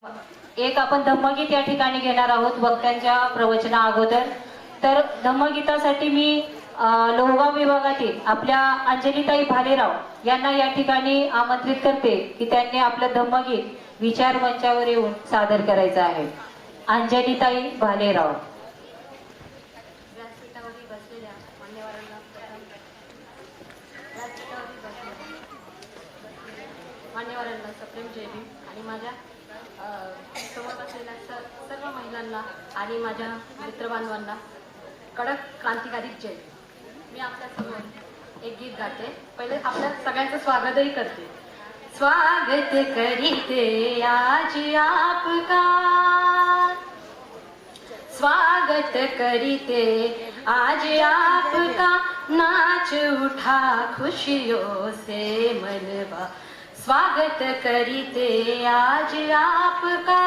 एक आपण धम्मगीत या ठिकाणी घेणार आहोत वक्त्यांच्या प्रवचना अगोदर. तर धम्मगीतासाठी मी लोहगाव विभागातील आपल्या अंजलीताई भालेराव यांना या ठिकाणी आमंत्रित करते की त्यांनी आपलं धम्मगीत विचार मंचावर येऊन सादर करायचं आहे. अंजलीताई भालेराव. मान्यवरांना सप्रेम जय भीम आणि माझ्या समोर असलेल्या सर्व महिलांना आणि माझ्या मित्रबांधवांना कडक क्रांतिकारी जय. मी आपल्यासमोर एक गीत गाते. पहिले आपल्या सगळ्यांचं स्वागतही करते. स्वागत करीते आज आपका, स्वागत करीते आज आपका, नाच उठा खुशियों से मनवा, स्वागत करीते आज आपका.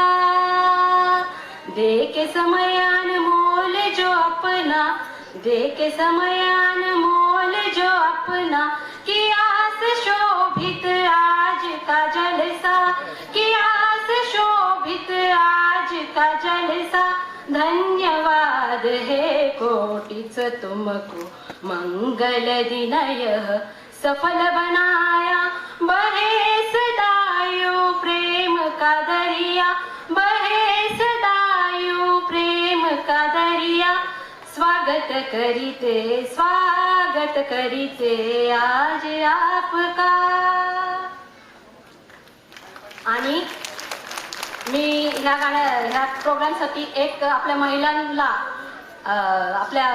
दे के समय अनमोल जो अपना, दे के समय अनमोल जो अपना, किया से शोभित आज का जलसा, किया से शोभित आज का जलसा. धन्यवाद है कोटिच तुमको, मंगल दिन यह सफल बनाया. बहे सदायो प्रेम का दरिया, बहे सदायो प्रेम का दरिया. स्वागत करीते आज आपका. आणि मी ह्या प्रोग्रामसाठी एक आपल्या महिलांना आपल्या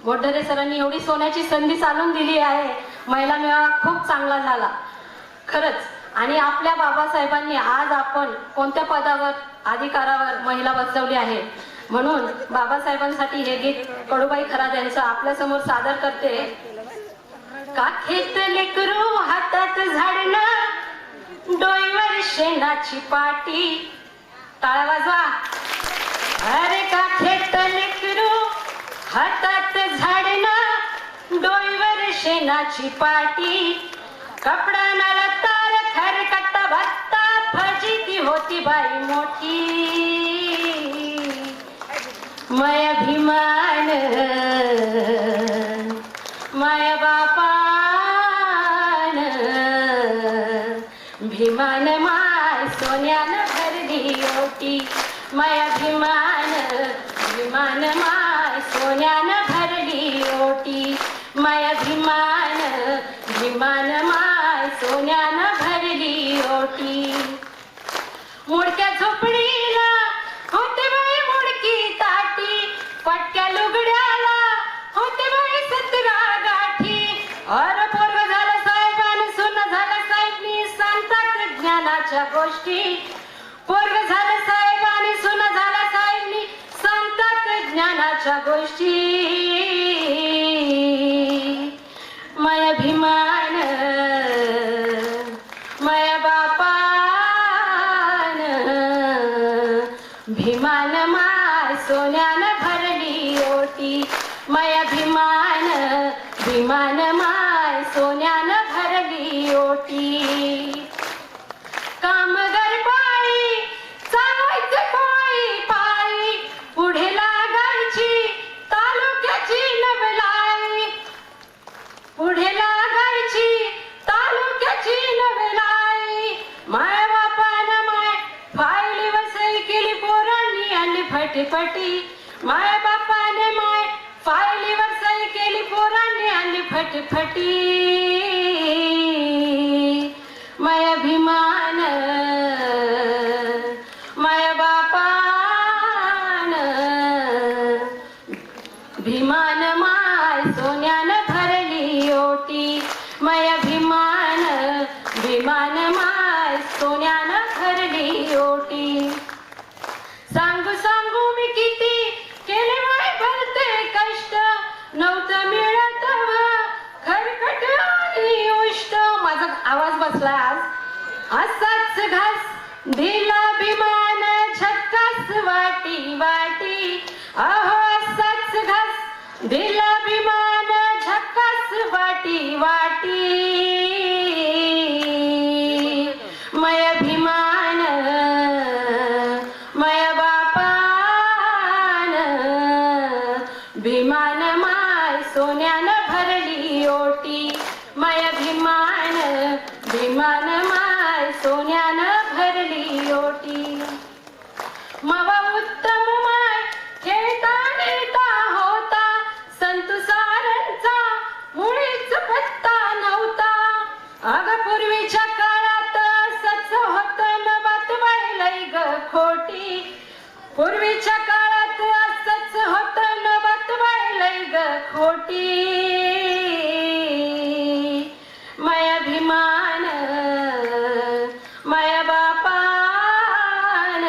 मोढरे सरांनी एवढी सोन्याची संधी चालून दिली आहे. महिला मेळावा खूप चांगला झाला खरंच. आणि आपल्या बाबासाहेबांनी आज आपण कोणत्या पदावर अधिकारावर महिला बसवली आहे, म्हणून बाबासाहेबांसाठी हे गीत कडूबाई खरात यांचं आपल्या समोर सादर करते. काखेत लेकरू हातात झाडणं, डोईवर शेणाची पाटी. टाळ्या वाजवा. अरे काखेत लेकरू हातात झाडणं, डोईवर शेणाची पाटी. कपडा नाला तार खरकट्टा भत्ता, फजिती होती बाई मोठी. माय अभिमान माय बापान, भीमान माय सोन्यानं भरली ओटी. माय अभिमान भीमान माय सोन्यानं भरली ओटी. माय अभिमान भीमान माय सोन्यानं भरली ओटी. मोडक्या झोपडीला होते बाई मोडकी ताटी, पटक्या लुगड्याला होते बाई 17 गाठी. अर पोरग झालं साहेब आणि सुन झालं साहेबनी, सांगतात ज्ञानाच्या गोष्टी. पोरग झालं साहेब आणि सुन झालं साहेबनी, सांगतात ज्ञानाच्या गोष्टी. माय अभिमान माय बापान, भीमान माय सोन्यानं भरली ओटी. माय अभिमान भीमान माय सोन्यानं भरली ओटी. कामगार बाई चालायचं पायी पायी, पुढे लागायची तालुक्याची नवलाई, पुढे लागायची तालुक्याची नवलाई. माय बापानं माय फायलीवर सही केली पोरांनी आणि फटफटी. माय बापाने माय फायलीवर सही केली पोरांनी आणि फटफटी. माय अभिमान माय बापान, भीमान माय सोन्यानं भरली ओटी. माय अभिमान भीमान माय सोन्यानं भरली ओटी. सांगू सांगू मी किती केले माय भरते कष्ट, नव्हतं मिळत खरकट आणि उष्ट. माझा आवाज बसला आज. असाच घास दिला अभिमान, झक्कास वाटी वाटी. अहो असाच घास दिला अभिमान, झक्कास वाटी वाटी. माय अभिमान भीमान माय सोन्यानं भरली ओटी, माय भीमान भीमान माय सोन्यानं भरली ओटी. मव उत्तम माय खेळता नेता होता, संतुसारांचा मुळीच पत्ता नव्हता. अग पूर्वीच्या काळात सच होत न बात बायलई ग खोटी, पूर्वीच्या काळात असंच होत न बात बायलई ग खोटी. माया भीमान माया बापान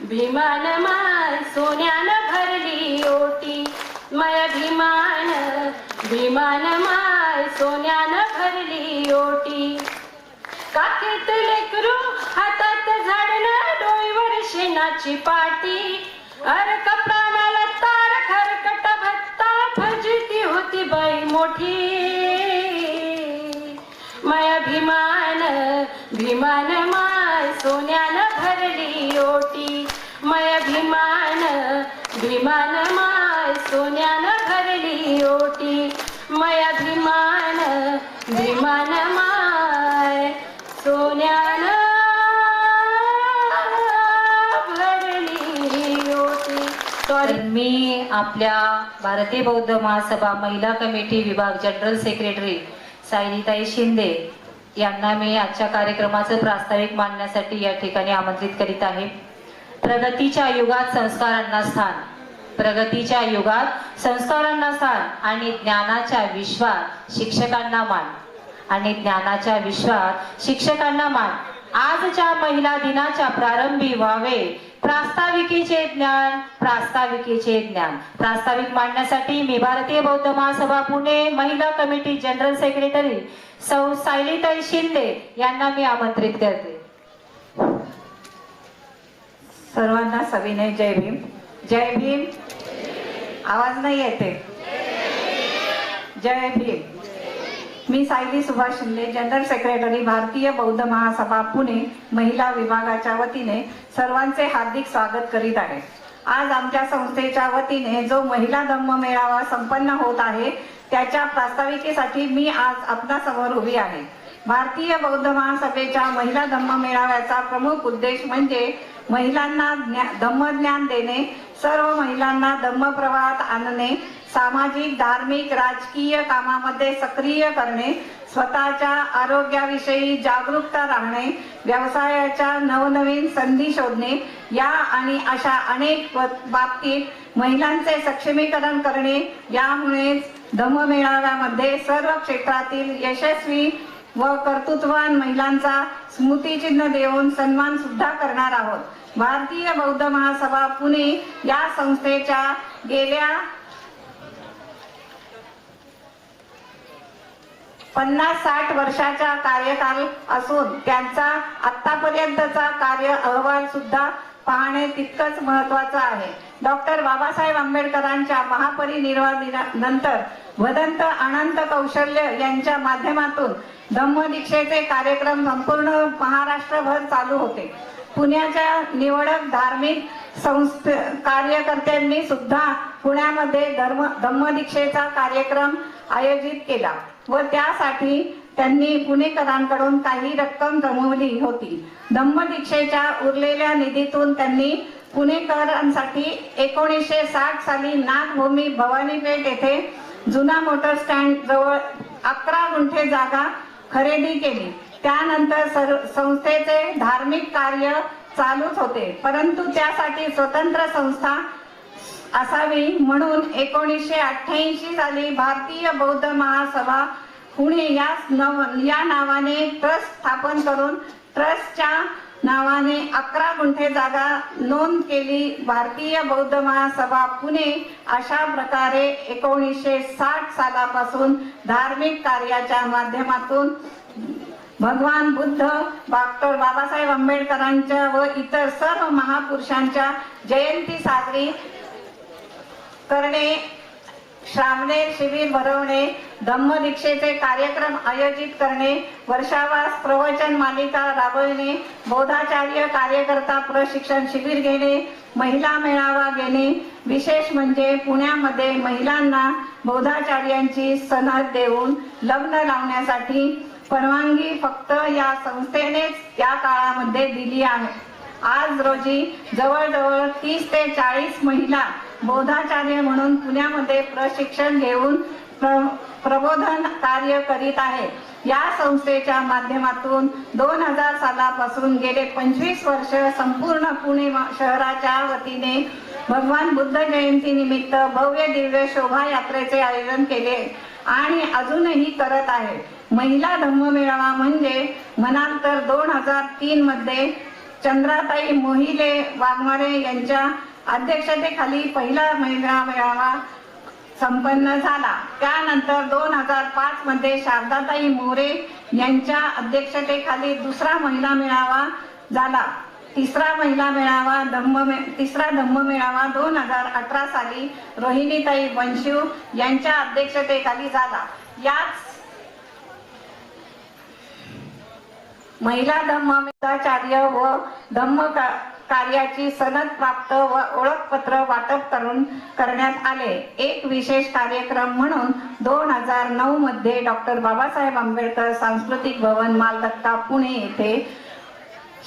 भीमान माय सोन्यानं भरली ओटी, माया भीमान भीमान माय सोन्यानं भरली ओटी. काखेत लेकरू हातात झाडणं डोईवर शेणाची पाटी, अरक प्राणाला तार खरकट भत्ता फजिती होती बाई मोठी. माया भीमान भीमान माय सोन्यानं भरली ओटी, माया भीमान भीमान माय सोन्यानं भरली ओटी, माया भीमान भीमान माय सोन्यानं भरली ओटी. तर मी आपल्या भारतीय बौद्ध महासभा महिला कमिटी विभाग जनरल सेक्रेटरी सायलीताई शिंदे यांना मी आजच्या कार्यक्रमाचं प्रास्ताविक मांडण्यासाठी या ठिकाणी आमंत्रित करीत आहे. प्रगतीच्या युगात संस्कारांना स्थान, प्रगतीच्या युगात संस्कारांना स्थान आणि ज्ञानाच्या विश्वात शिक्षकांना मान, आणि ज्ञानाच्या विश्वात शिक्षकांना मान. आजच्या महिला दिनाच्या प्रारंभी व्हावे प्रास्ताविकेचे ज्ञान, प्रास्ताविकेचे ज्ञान. प्रास्ताविक मांडण्यासाठी मी भारतीय बौद्ध महासभा पुणे महिला कमिटी जनरल सेक्रेटरी सौ सायलीताई शिंदे यांना मी आमंत्रित करते. सर्वांना सविनय जय भीम. जय भीम. आवाज नाही येते. जय भीम. मी सायली सुभाष शिंदे जनरल सेक्रेटरी भारतीय बौद्ध महासभा पुणे महिला विभागाच्या वतीने सर्वांचे हार्दिक स्वागत करीत आहे. आज आमच्या संस्थेच्या वतीने जो महिला धम्म मेळावा संपन्न होत आहे त्याच्या प्रास्ताविकेसाठी मी आज आपणासमोर उभी आहे. भारतीय बौद्ध महासभेच्या महिला धम्म मेळाव्याचा प्रमुख उद्देश म्हणजे महिलांना धम्मज्ञान देणे, सर्व महिलांना धम्म प्रवाहात आणणे, सामाजिक, धार्मिक, राजकीय कामामध्ये सक्रिय करणे, स्वतःच्या आरोग्याविषयी जागरूकता राहणे, व्यवसायाच्या नवनवीन संधी शोधणे, या आणि अशा अनेक बाबतीत महिलांचे सक्षमीकरण करणे. यामुळेच धम्म मेळाव्यामध्ये सर्व क्षेत्रातील यशस्वी व कर्तृत्ववान महिलांचा स्मृतिचिन्ह देऊन सन्मान सुद्धा करणार आहोत. भारतीय बौद्ध महासभा पुणे या संस्थेच्या गेल्या 50-60 वर्षाचा कार्यकाल असून त्यांचा आतापर्यंतचा कार्य अहवाल सुद्धा पाहणे तितकंच महत्वाचं आहे. डॉक्टर बाबासाहेब आंबेडकरांच्या महापरिनिर्वाणानंतर वदंत अनंत कौशल्य यांच्या माध्यमातून धम्मदीक्षेचे कार्यक्रम संपूर्ण महाराष्ट्रभर चालू होते. पुण्याच्या निवडक धार्मिक कार्यकर्त्यांनी सुद्धा पुण्यामध्ये धम्मदीक्षेचा कार्यक्रम आयोजित केला व त्यासाठी त्यांनी पुणेकरांकडून काही रक्कम जमवली होती. धम्मदीक्षेच्या उरलेल्या निधीतून त्यांनी पुणेकरांसाठी 1960 साली नागभूमी भवानीपेठ येथे जुना मोटर स्टँड जवळ 11 गुंठे जागा खरेदी केली. त्यानंतर संस्थेचे धार्मिक कार्य चालूच होते, परंतु त्यासाठी स्वतंत्र संस्था असावी म्हणून 1988 साली भारतीय बौद्ध महासभा पुणे या नावाने ट्रस्ट स्थापन करून ट्रस्टच्या नावाने 11 गुंठे जागा नोंद केली. भारतीय बौद्ध महासभा पुणे अशा प्रकारे 1960 सालापासून धार्मिक कार्याच्या माध्यमातून भगवान बुद्ध, डॉक्टर बाबासाहेब आंबेडकरांच्या व इतर सर्व महापुरुषांच्या जयंती साजरी करणे, श्रावणे शिबिर भरवणे, धम्मदीक्षेचे कार्यक्रम आयोजित करणे, वर्षावास प्रवचन मालिका राबविणे, बौद्धाचार्य कार्यकर्ता प्रशिक्षण शिबिर घेणे, महिला मेळावा घेणे. विशेष म्हणजे पुण्यामध्ये महिलांना बौद्धाचार्यांची सनद देऊन लग्न लावण्यासाठी परवानगी फक्त या संस्थेनेच त्या काळामध्ये दिली आहे. आज रोजी जवळजवळ 30 ते 40 महिला बौद्धाचार्य म्हणून पुण्यामध्ये प्रशिक्षण घेऊन प्रबोधन कार्य करीत आहे. या संस्थेच्या माध्यमातून 2000 सालापासून गेले 25 वर्ष संपूर्ण पुणे शहराच्या वतीने भगवान बुद्ध जयंती निमित्त भव्य दिव्य शोभायात्रेचे आयोजन केले आणि अजूनही करत आहे. महिला धम्ममेळावा म्हणजे म्हणाल तर 2003 मध्ये चंद्राताई मोहिले वाघमारे यांच्या अध्यक्षतेखाली पहिला महिला मेळावा संपन्न झाला. त्यानंतर 2005 मध्ये शारदाताई मोरे यांच्या अध्यक्षतेखाली दुसरा महिला मेळावा झाला. तिसरा धम्ममेळावा 2018 साली रोहिणीताई वंशू यांच्या अध्यक्षतेखाली झाला. याच महिला धम्मचार्य व धम्म कार्याची सनद प्राप्त व ओळखपत्र वाटप करण्यात आले. एक विशेष कार्यक्रम म्हणून 2009 मध्ये डॉक्टर बाबासाहेब आंबेडकर सांस्कृतिक भवन मालदत्ता पुणे येथे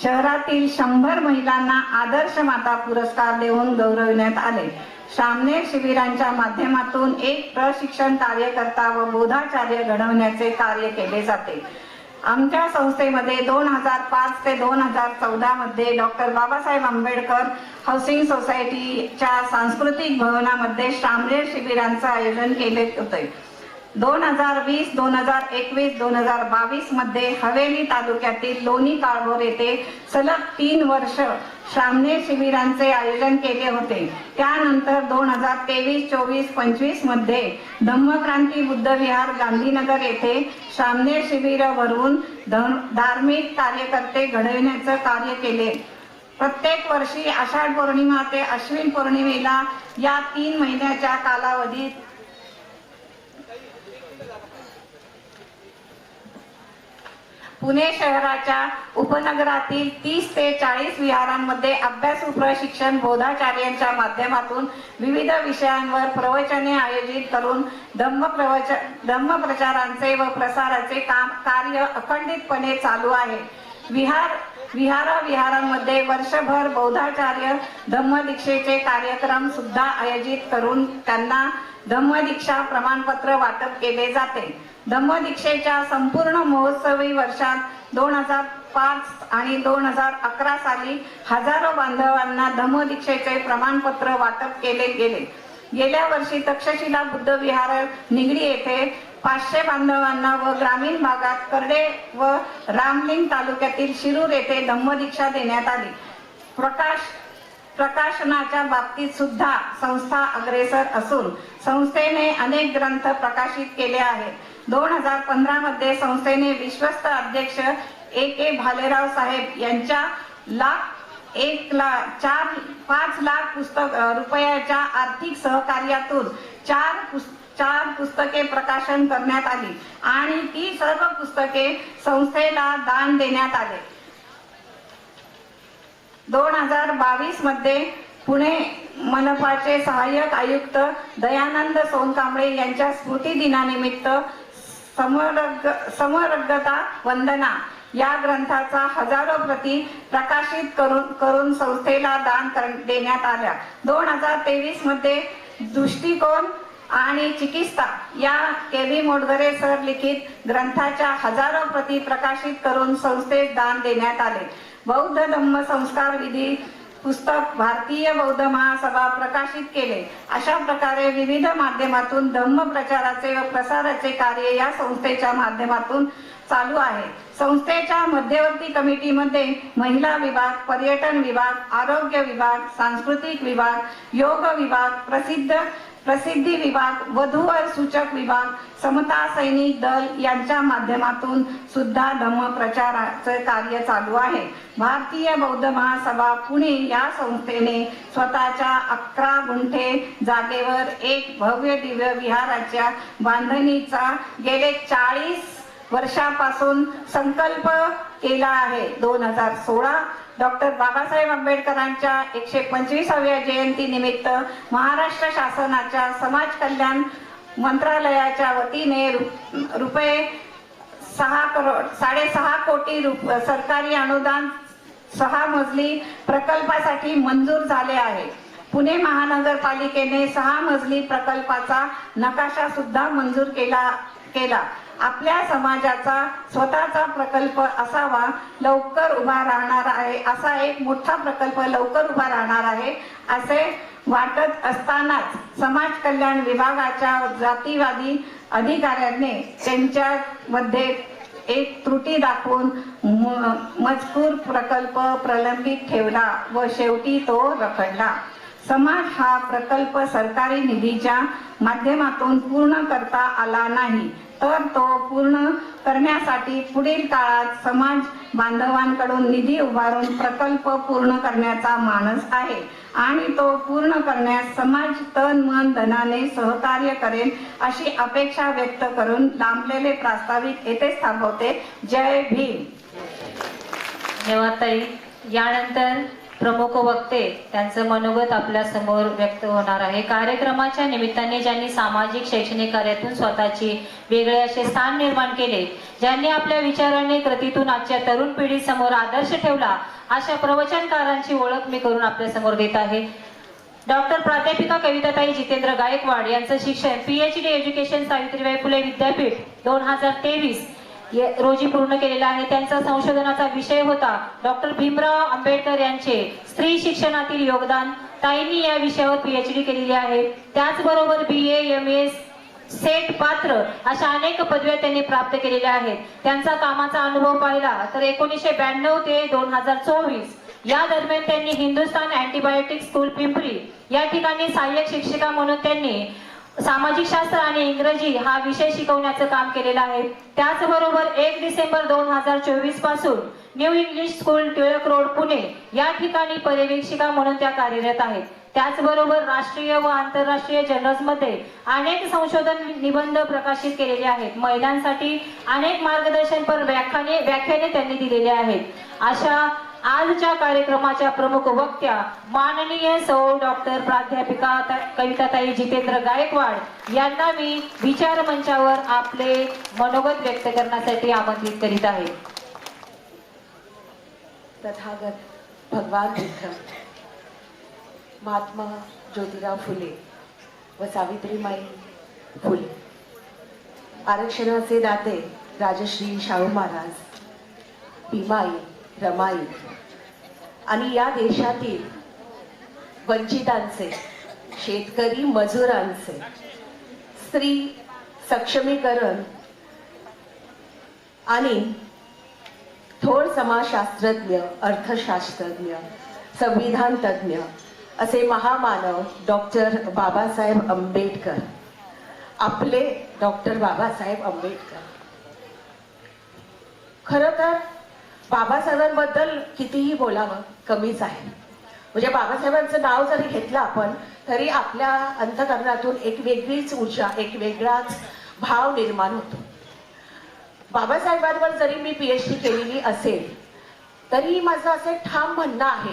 शहरातील 100 महिलांना आदर्श माता पुरस्कार देऊन गौरविण्यात आले. सामनेर शिबिरांच्या माध्यमातून एक प्रशिक्षण कार्यकर्ता व बौद्धाचार्य घडवण्याचे कार्य केले जाते. आमच्या संस्थेमध्ये 2005 ते 2014 मध्ये डॉक्टर बाबासाहेब आंबेडकर हाऊसिंग सोसायटीच्या सांस्कृतिक भवनामध्ये सामनेर शिबिरांचे आयोजन केले होते. 2020, 2021, 2022 मध्ये हवेली तालुक्यातील लोणी काळभोर येथे सलग 3 वर्ष सामनेर शिबिरांचे आयोजन केले होते. त्यानंतर 2023, 24, 25 मध्ये धम्मक्रांती बुद्ध विहार गांधीनगर येथे सामनेर शिबिर भरवून धार्मिक कार्यकर्ते घडविण्याचे कार्य केले. प्रत्येक वर्षी आषाढ पौर्णिमा ते अश्विन पौर्णिमेला या 3 महिन्याच्या कालावधीत पुणे शहराच्या उपनगरातील 30 ते 40 विहारांमध्ये अभ्यासू प्रशिक्षण बौद्धाचार्यांच्या माध्यमातून विविध विषयांवर प्रवचने आयोजित करून धम्मप्रचारांचे व प्रसाराचे कार्य अखंडितपणे चालू आहे. विहारांमध्ये वर्षभर बौद्धाचार्य धम्मदीक्षेचे कार्यक्रम सुद्धा आयोजित करून त्यांना धम्मदीक्षा प्रमाणपत्र वाटप केले जाते. धम्मदीक्षेच्या संपूर्ण महोत्सवी वर्षात 2005 आणि 2011 साली हजारो बांधवांना धम्मदीक्षेचे प्रमाणपत्र वाटप केले गेले. गेल्या वर्षी तक्षशिला बुद्ध विहार निगडी येथे 500 बांधवांना व ग्रामीण भागात करडे व रामलिंग तालुक्यातील शिरूर येथे धम्मदीक्षा देण्यात आली. प्रकाशनाच्या बाबतीत सुद्धा संस्था अग्रेसर असून संस्थेने अनेक ग्रंथ प्रकाशित केले आहेत. 2015 मध्ये संस्थेने विश्वस्त अध्यक्ष A.K. भालेराव साहेब यांच्या 5 लाख रुपयाच्या आर्थिक सहकार्यातून 4 पुस्तके प्रकाशन करण्यात आली आणि ती सर्व पुस्तके संस्थेला दान देण्यात आले. 2022 मध्ये पुणे मनपाचे सहाय्यक आयुक्त दयानंद सोनकांबळे यांच्या स्मृती दिनानिमित्त समरगता वंदना या ग्रंथाचा हजारो प्रती प्रकाशित करून संस्थेला दान देण्यात आल्या. 2023 मध्ये दृष्टिकोन आणि चिकित्सा या के.व्ही. मोडगरे सर लिखित ग्रंथाच्या हजारो प्रती प्रकाशित करून संस्थेस दान देण्यात आले. बौद्ध धम्म संस्कार विधी पुस्तक भारतीय बौद्ध महासभा प्रकाशित केले. अशा प्रकारे विविध माध्यमातून धम्म प्रचाराचे व प्रसाराचे कार्य या संस्थेच्या माध्यमातून चालू आहे. संस्थेच्या मध्यवर्ती कमिटीमध्ये महिला विभाग, पर्यटन विभाग, आरोग्य विभाग, सांस्कृतिक विभाग, योग विभाग, प्रसिद्ध प्रसिद्धी विभाग, वधूवर सूचक विभाग, समता सैनिक दल यांच्या माध्यमातून सुद्धा धम्मप्रचाराचे कार्य चालू आहे. भारतीय बौद्ध महासभा पुणे या संस्थेने स्वतःच्या 11 गुंठे जागेवर एक भव्य दिव्य विहाराच्या बांधणीचा गेले 40 वर्षापासून संकल्प केला आहे. 2016 डॉक्टर बाबासाहेब आंबेडकरांच्या 125व्या जयंती निमित्त महाराष्ट्र शासनाच्या समाज कल्याण मंत्रालयाच्या वतीने रुपये 6.5 कोटी सरकारी अनुदान 6 मजली प्रकल्पासाठी मंजूर झाले आहे. पुणे महानगरपालिकेने 6 मजली प्रकल्पाचा नकाशा सुद्धा मंजूर केला. आपल्या समाजाचा स्वतःचा प्रकल्प असावा, लवकर उभा राहणार आहे, असा एक मोठा प्रकल्प लवकर उभा राहणार आहे असे वाटत असतानाच समाज कल्याण विभागाच्या जातीवादी अधिकाऱ्यांनी त्यांच्यामध्ये एक त्रुटी दाखवून मजकूर प्रकल्प प्रलंबित ठेवला व शेवटी तो रखडला. समाज हा प्रकल्प सरकारी निधीच्या माध्यमातून पूर्ण करता आला नाही, तर तो पूर्ण करण्यासाठी पुढील काळात समाज बांधवांकडून निधी उभारून प्रकल्प पूर्ण करण्याचा मानस आहे आणि तो पूर्ण करण्यास समाज तन मन धनाने सहकार्य करेल अशी अपेक्षा व्यक्त करून लांबलेले प्रास्ताविक येथेच थांबवते. जय भीम. धन्यवाद ताई. यानंतर प्रमुख वक्ते त्यांचं मनोगत आपल्या समोर व्यक्त होणार आहे. कार्यक्रमाच्या निमित्ताने ज्यांनी सामाजिक शैक्षणिक कार्यातून स्वतःची वेगळे असे स्थान निर्माण केले, ज्यांनी आपल्या विचाराने कृतीतून आजच्या तरुण पिढी समोर आदर्श ठेवला, अशा प्रवचनकारांची ओळख मी करून आपल्या समोर देत आहे. डॉक्टर प्राध्यापिका कविताताई जितेंद्र गायकवाड यांचं शिक्षण PhD एज्युकेशन सावित्रीबाई फुले विद्यापीठ 2023 रोजी पूर्ण केलेला आहे. त्यांचा संशोधनाचा विषय होता डॉक्टर भीमराव आंबेडकर यांचे स्त्री शिक्षणातील योगदान. ताईंनी या विषयावर PhD केलेली आहे. त्याचबरोबर BA MA सेट पात्र अशा अनेक पदव्या त्यांनी प्राप्त केलेल्या आहेत. त्यांचा कामाचा अनुभव पाहिला तर 1992 ते 2024 या दरम्यान त्यांनी हिंदुस्थान अँटीबायोटिक स्कूल पिंपरी या ठिकाणी सहाय्यक शिक्षिका म्हणून त्यांनी सामाजिक शास्त्र आणि इंग्रजी हा विषय शिकवण्याचं काम केलेलं आहे. त्याचबरोबर 1 डिसेंबर 2024 पासून new English school Tilak road Pune या ठिकाणी पर्यवेक्षिका म्हणून त्या कार्यरत आहेत. त्याचबरोबर राष्ट्रीय व आंतरराष्ट्रीय जर्नल्समध्ये अनेक संशोधन निबंध प्रकाशित केलेले आहेत. महिलांसाठी अनेक मार्गदर्शनपर व्याख्याने त्यांनी दिलेले आहेत. अशा आजच्या कार्यक्रमाच्या प्रमुख वक्त्या माननीय सौ डॉक्टर प्राध्यापिका कविताताई जितेंद्र गायकवाड यांना मी विचार मंचावर आपले मनोगत व्यक्त करण्यासाठी आमंत्रित करीत आहे. तथागत भगवान बुद्ध, महात्मा ज्योतिराव फुले व सावित्रीबाई फुले, आरक्षणाचे दाते राजश्री शाहू महाराज, भीमाई, रमाई आणि या देशातील वंचितांचे, शेतकरी मजुरांचे, स्त्री सक्षमीकरण आणि थोर समाजशास्त्रज्ञ, अर्थशास्त्रज्ञ, संविधान तज्ञ असे महामानव डॉक्टर बाबासाहेब आंबेडकर, आपले डॉक्टर बाबासाहेब आंबेडकर. खरं तर बाबासाहेबांबद्दल कितीही बोलावं कमीच आहे. म्हणजे बाबासाहेबांचं नाव जरी घेतलं आपण तरी आपल्या अंतःकरणातून एक वेगळीच ऊर्जा, एक वेगळाच भाव निर्माण होतो. बाबासाहेबांवर जरी मी PhD केलेली असेल तरी माझं असे ठाम म्हणणं आहे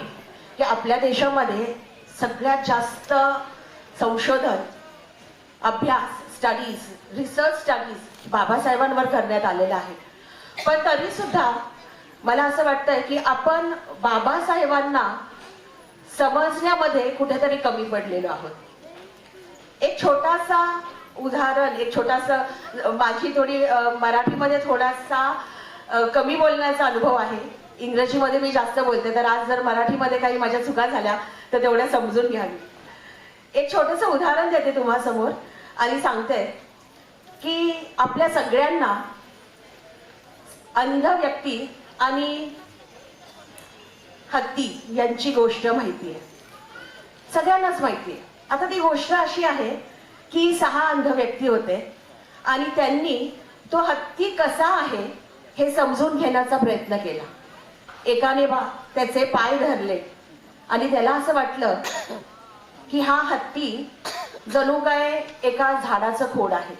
की आपल्या देशामध्ये सगळ्यात जास्त संशोधन, अभ्यास, स्टडीज, रिसर्च स्टडीज बाबासाहेबांवर करण्यात आलेला आहे. पण तरी सुद्धा मला असं वाटतंय की आपण बाबासाहेबांना समजण्यामध्ये कुठेतरी कमी पडलेलो आहोत. एक छोटासा उदाहरण, एक छोटासा, माझी थोडी मराठीमध्ये थोडासा कमी बोलण्याचा अनुभव आहे, इंग्रजीमध्ये मी जास्त बोलते, तर आज जर मराठीमध्ये काही माझ्या चुका झाल्या तर तेवढ्या समजून घ्यावी. एक छोटंसं उदाहरण देते तुम्हा समोर आणि सांगते की आपल्या सगळ्यांना अंध व्यक्ती आणि हत्ती यांची गोष्ट माहिती आहे, सगळ्यांनाच माहिती आहे. आता ती गोष्ट अशी आहे की 6 अंध व्यक्ती होते आणि त्यांनी तो हत्ती कसा आहे हे समजून घेण्याचा प्रयत्न केला. एकाने त्याचे पाय धरले आणि त्याला असं वाटलं की हा हत्ती जणू काय एका झाडाचं खोड आहे.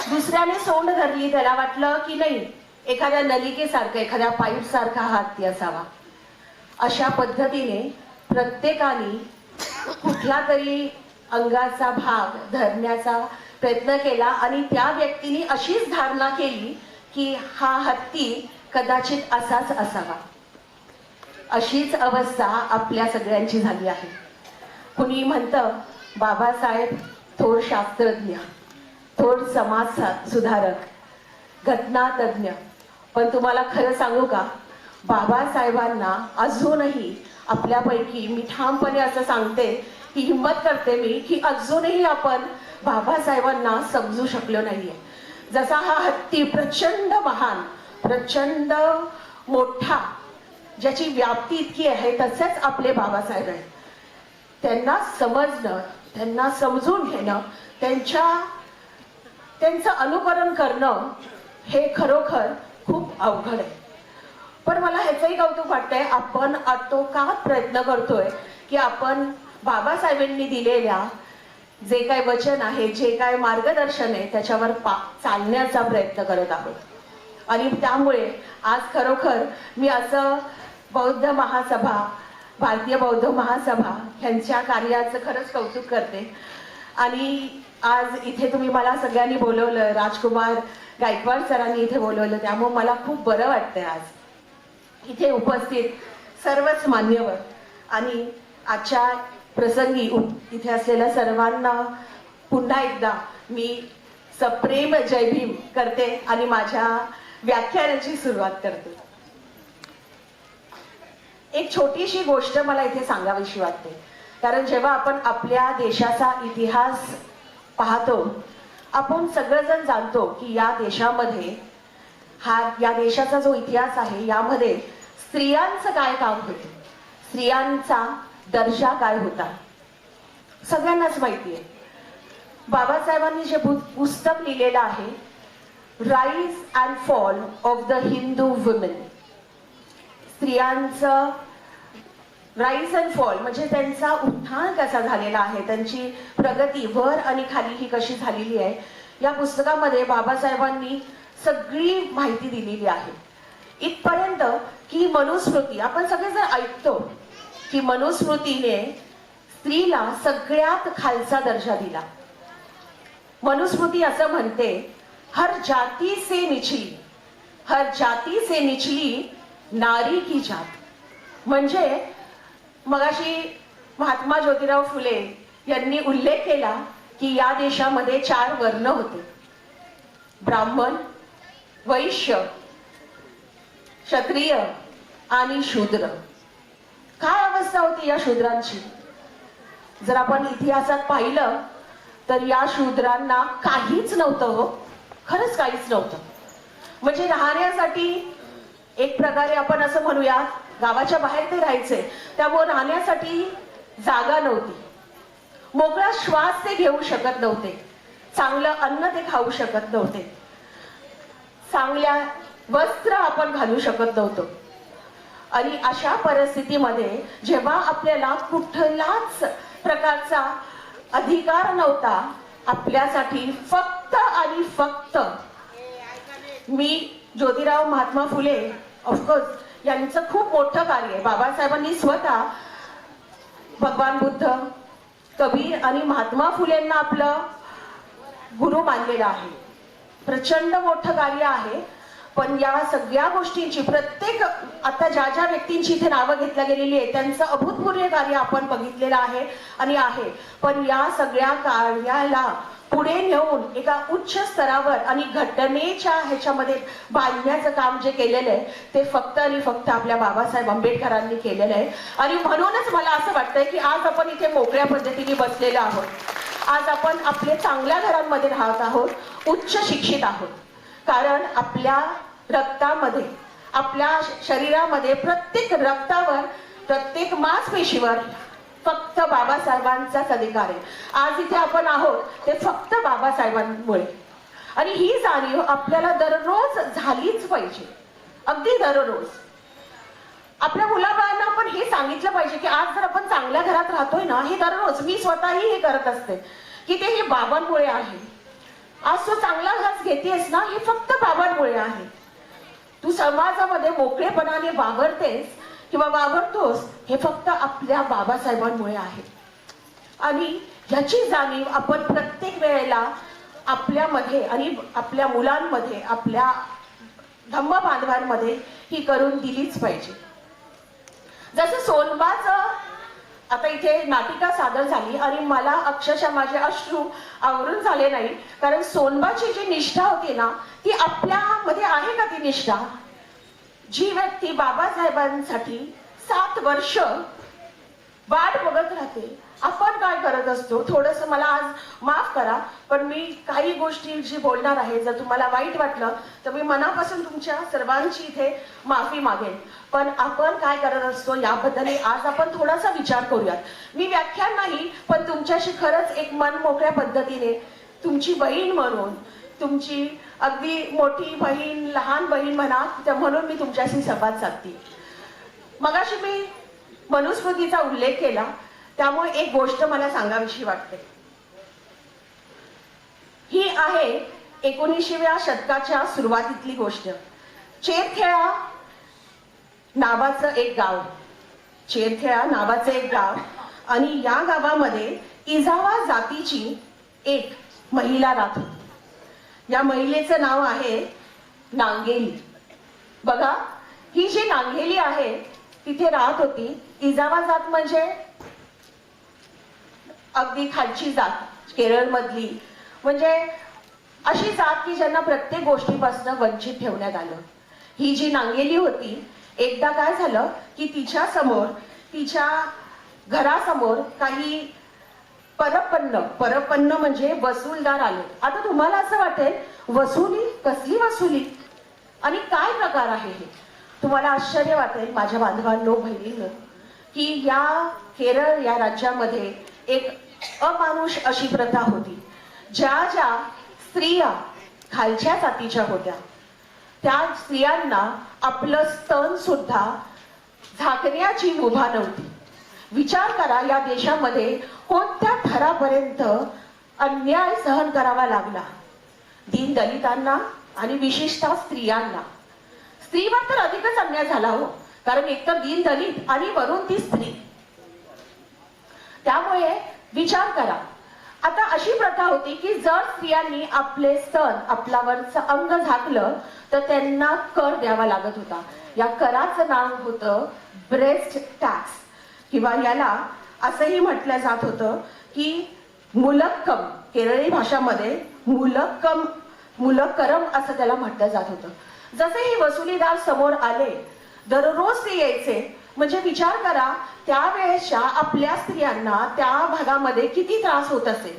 दुसऱ्याने सोंड धरली, त्याला वाटलं की नाही एखाद्या नलिकेसारखं, एखाद्या पाईप सारखा हा हत्ती असावा. अशा पद्धतीने प्रत्येकाने कुठला तरी अंगाचा भाग धरण्याचा प्रयत्न केला आणि त्या व्यक्तीने अशीच धारणा केली की हा हत्ती कदाचित असाच असावा. अशीच अवस्था आपल्या सगळ्यांची झाली आहे. कुणी म्हणतं बाबासाहेब थोर शास्त्रज्ञ, थोर समाज सुधारक, घटना तज्ञ. पण तुम्हाला खरं सांगू का, बाबासाहेबांना अजूनही आपल्यापैकी, मी ठामपणे असं सांगते की हिंमत करते मी, की अजूनही आपण बाबासाहेबांना समजू शकलो नाहीये. जसा हा हत्ती प्रचंड महान, प्रचंड मोठा, ज्याची व्याप्ती इतकी आहे, तसेच आपले बाबासाहेब आहेत. त्यांना समजणं, त्यांना समजून घेणं, त्यांचं अनुकरण करणं हे खरोखर खूप अवघड आहे. पण मला ह्याचंही कौतुक वाटतंय, आपण आटोकाट प्रयत्न करतोय की आपण बाबासाहेबांनी दिलेल्या जे काय वचन आहे, जे काय मार्गदर्शन आहे, त्याच्यावर चालण्याचा प्रयत्न करत आहोत. आणि त्यामुळे आज खरोखर मी असं बौद्ध महासभा, भारतीय बौद्ध महासभा यांच्या कार्याचं खरंच कौतुक करते. आणि आज इथे तुम्ही मला सगळ्यांनी बोलवलं, राजकुमार गायकवाड सरांनी इथे बोलवलं, त्यामुळे मला खूप बरं वाटतंय. आज इथे उपस्थित सर्वच मान्यवर आणि आजच्या प्रसंगी इथे असलेल्या सर्वांना पुन्हा एकदा मी सप्रेम जय भीम करते आणि माझ्या व्याख्यानाची सुरुवात करते. एक छोटीशी गोष्ट मला इथे सांगावीशी वाटते, कारण जेव्हा आपण आपल्या देशाचा इतिहास पाहतो, आपण सगळेजण जाणतो की या देशामध्ये या देशाचा जो इतिहास आहे, यामध्ये स्त्रियांचं काय काम होतं, स्त्रियांचा दर्जा काय होता, सगळ्यांनाच माहिती आहे. बाबासाहेबांनी जे पुस्तक लिहिलेलं आहे, rise and fall of the Hindu women, स्त्रियांचं राईज अँड फॉल म्हणजे त्यांचा उत्थान कसा झालेला आहे, त्यांची प्रगती वर आणि खाली ही कशी झालेली आहे, या पुस्तकामध्ये बाबासाहेबांनी सगळी माहिती दिलेली आहे. इथपर्यंत की मनुस्मृती, आपण सगळेजण ऐकतो की मनुस्मृतीने स्त्रीला सगळ्यात खालचा दर्जा दिला. मनुस्मृती असं म्हणते, हर जाती से निचली, हर जाती से निचली नारी की जात. म्हणजे मगाशी महात्मा ज्योतिराव फुले यांनी उल्लेख केला की या देशामध्ये 4 वर्ण होते, ब्राह्मण, वैश्य, क्षत्रिय आणि शूद्र. काय अवस्था होती या शूद्रांची? जर आपण इतिहासात पाहिलं तर या शूद्रांना काहीच नव्हतं हो, खरंच काहीच नव्हतं. म्हणजे राहण्यासाठी एक प्रकारे आपण असं म्हणूया, गावाच्या बाहेर ते राहायचे, त्यामुळे राहण्यासाठी जागा नव्हती, मोकळा श्वास ते घेऊ शकत नव्हते, चांगलं अन्न ते खाऊ शकत नव्हते, चांगल्या वस्त्र आपण घालू शकत नव्हतो. आणि अशा परिस्थितीमध्ये जेव्हा आपल्याला कुठलाच प्रकारचा अधिकार नव्हता, आपल्यासाठी फक्त आणि फक्त, मी ज्योतिराव महात्मा फुले ऑफकोर्स यांचं खूप मोठं कार्य आहे. बाबासाहेबांनी स्वतः भगवान बुद्ध, कबीर आणि महात्मा फुलेंना आपलं गुरु मानलेलं आहे. प्रचंड मोठं कार्य आहे. पण या सगळ्या गोष्टींची प्रत्येक, आता ज्या ज्या व्यक्तींची इथे नावं घेतल्या गेलेली आहे, त्यांचं अभूतपूर्व कार्य आपण बघितलेलं आहे आणि आहे. पण या सगळ्या कार्याला पुढे नेऊन एका उच्च स्तरावर आणि घटनेच्या ह्याच्यामध्ये बांधण्याचं काम जे केलेलं आहे, ते फक्त आणि फक्त आपल्या बाबासाहेब आंबेडकरांनी केलेलं आहे. आणि म्हणूनच मला असं वाटतंय की आज आपण इथे मोकळ्या पद्धतीने बसलेलो आहोत. आज आपण आपले चांगल्या घरांमध्ये राहत आहोत, उच्च शिक्षित आहोत. कारण आपल्या रक्तामध्ये, आपल्या शरीरामध्ये, प्रत्येक रक्तावर, प्रत्येक मांसपेशीवर फक्त बाबासाहेबांचाच अधिकार आहे. आज इथे आपण आहोत ते फक्त बाबासाहेबांमुळे. आणि ही जाणीव आपल्याला दररोज झालीच पाहिजे, अगदी दररोज. आपल्या मुलाबाळांना आपण हे सांगितलं पाहिजे की आज जर आपण चांगल्या घरात राहतोय ना, हे दररोज मी स्वतःही हे करत असते की ते हे बाबांमुळे आहे. आज तू चांगला घास घेतेस ना, हे फक्त बाबांमुळे आहे. तू समाजामध्ये मोकळेपणाने वावरतेस किंवा वावरतोस, हे फक्त आपल्या बाबासाहेबांमुळे आहे. आणि याची जाणीव आपण प्रत्येक वेळेला आपल्यामध्ये आणि आपल्या मुलांमध्ये, आपल्या धम्म बांधवांमध्ये ही करून दिलीच पाहिजे. जसं सोनबाचं आता इथे नाटिका सादर झाली आणि मला अक्षरशः माझे अश्रू आवरून झाले नाही, कारण सोनबाची जी निष्ठा होती ना, ती आपल्यामध्ये आहे का? ती निष्ठा, जी व्यक्ती बाबासाहेबांसाठी 7 वर्ष वाट बघत राहते, आपण काय करत असतो? थोडंसं मला आज माफ करा, पण मी काही गोष्टी जी बोलणार आहे, जर तुम्हाला वाईट वाटलं तर मी मनापासून तुमच्या सर्वांची इथे माफी मागेन. पण आपण काय करत असतो याबद्दल आज आपण थोडासा विचार करूयात. मी व्याख्यान नाही, पण तुमच्याशी खरंच एक मन मोकळ्या पद्धतीने तुमची बहीण म्हणून, तुमची अगदी मोठी बहीण, लहान बहीण म्हणा, म्हणून मी तुमच्याशी संवाद साधते. मगाशी मी मनुस्मृतीचा उल्लेख केला, त्यामुळे एक गोष्ट मला सांगावीशी वाटते. ही आहे 19व्या शतकाच्या सुरुवातीतली गोष्ट. चेरखेळा नावाचं एक गाव, चेरखेळा नावाचं एक गाव, आणि या गावामध्ये इजावा जातीची एक महिला राहत होती. या महिलेचं नाव आहे नांगेली. बघा, ही जी नांगेली आहे तिथे राहत होती. इजावा जात म्हणजे अगदी खालची जात, केरळमधली, म्हणजे अशी जात की ज्यांना प्रत्येक गोष्टीपासून वंचित ठेवण्यात आलं. ही जी नांगेली होती, एकदा काय झालं की तिच्या समोर, तिच्या घरासमोर काही परपन्न म्हणजे वसूलदार आले. आता तुम्हाला असं वाटेल, वसुली? कसली वसुली आणि काय प्रकार आहे हे? तुम्हाला आश्चर्य वाटेल माझ्या बांधवांनो, बहिणींनो, की या केरळ या राज्यामध्ये एक अमानुष अशी प्रथा होती. ज्या ज्या स्त्रिया खालच्या जातीच्या होत्या, त्या स्त्रियांना आपलं स्तन सुद्धा झाकण्याची मुभा नव्हती. विचार करा, या देशामध्ये कोणत्या थरापर्यंत अन्याय सहन करावा लागला दीन दलितांना आणि विशेषतः स्त्रियांना. स्त्रीवर तर अधिकच अन्याय झाला हो, कारण एकतर दीन दलित आणि वरून ती स्त्री. त्यामुळे विचार करा, आता अशी प्रथा होती की जर स्त्रियांनी आपले स्तन, आपल्यावरचं अंग झाकलं तर त्यांना कर द्यावा लागत होता. या कराचं नाव होतं ब्रेस्ट टॅक्स, किंवा याला असंही म्हटलं जात होतं की मुलक्कम. केरळी भाषामध्ये मुलक्करम असं त्याला म्हटलं जात होतं. जसे हे वसुलीदार समोर आले, दररोज ते यायचे, म्हणजे विचार करा त्यावेळेसच्या आपल्या स्त्रियांना त्या भागामध्ये किती त्रास होत असेल.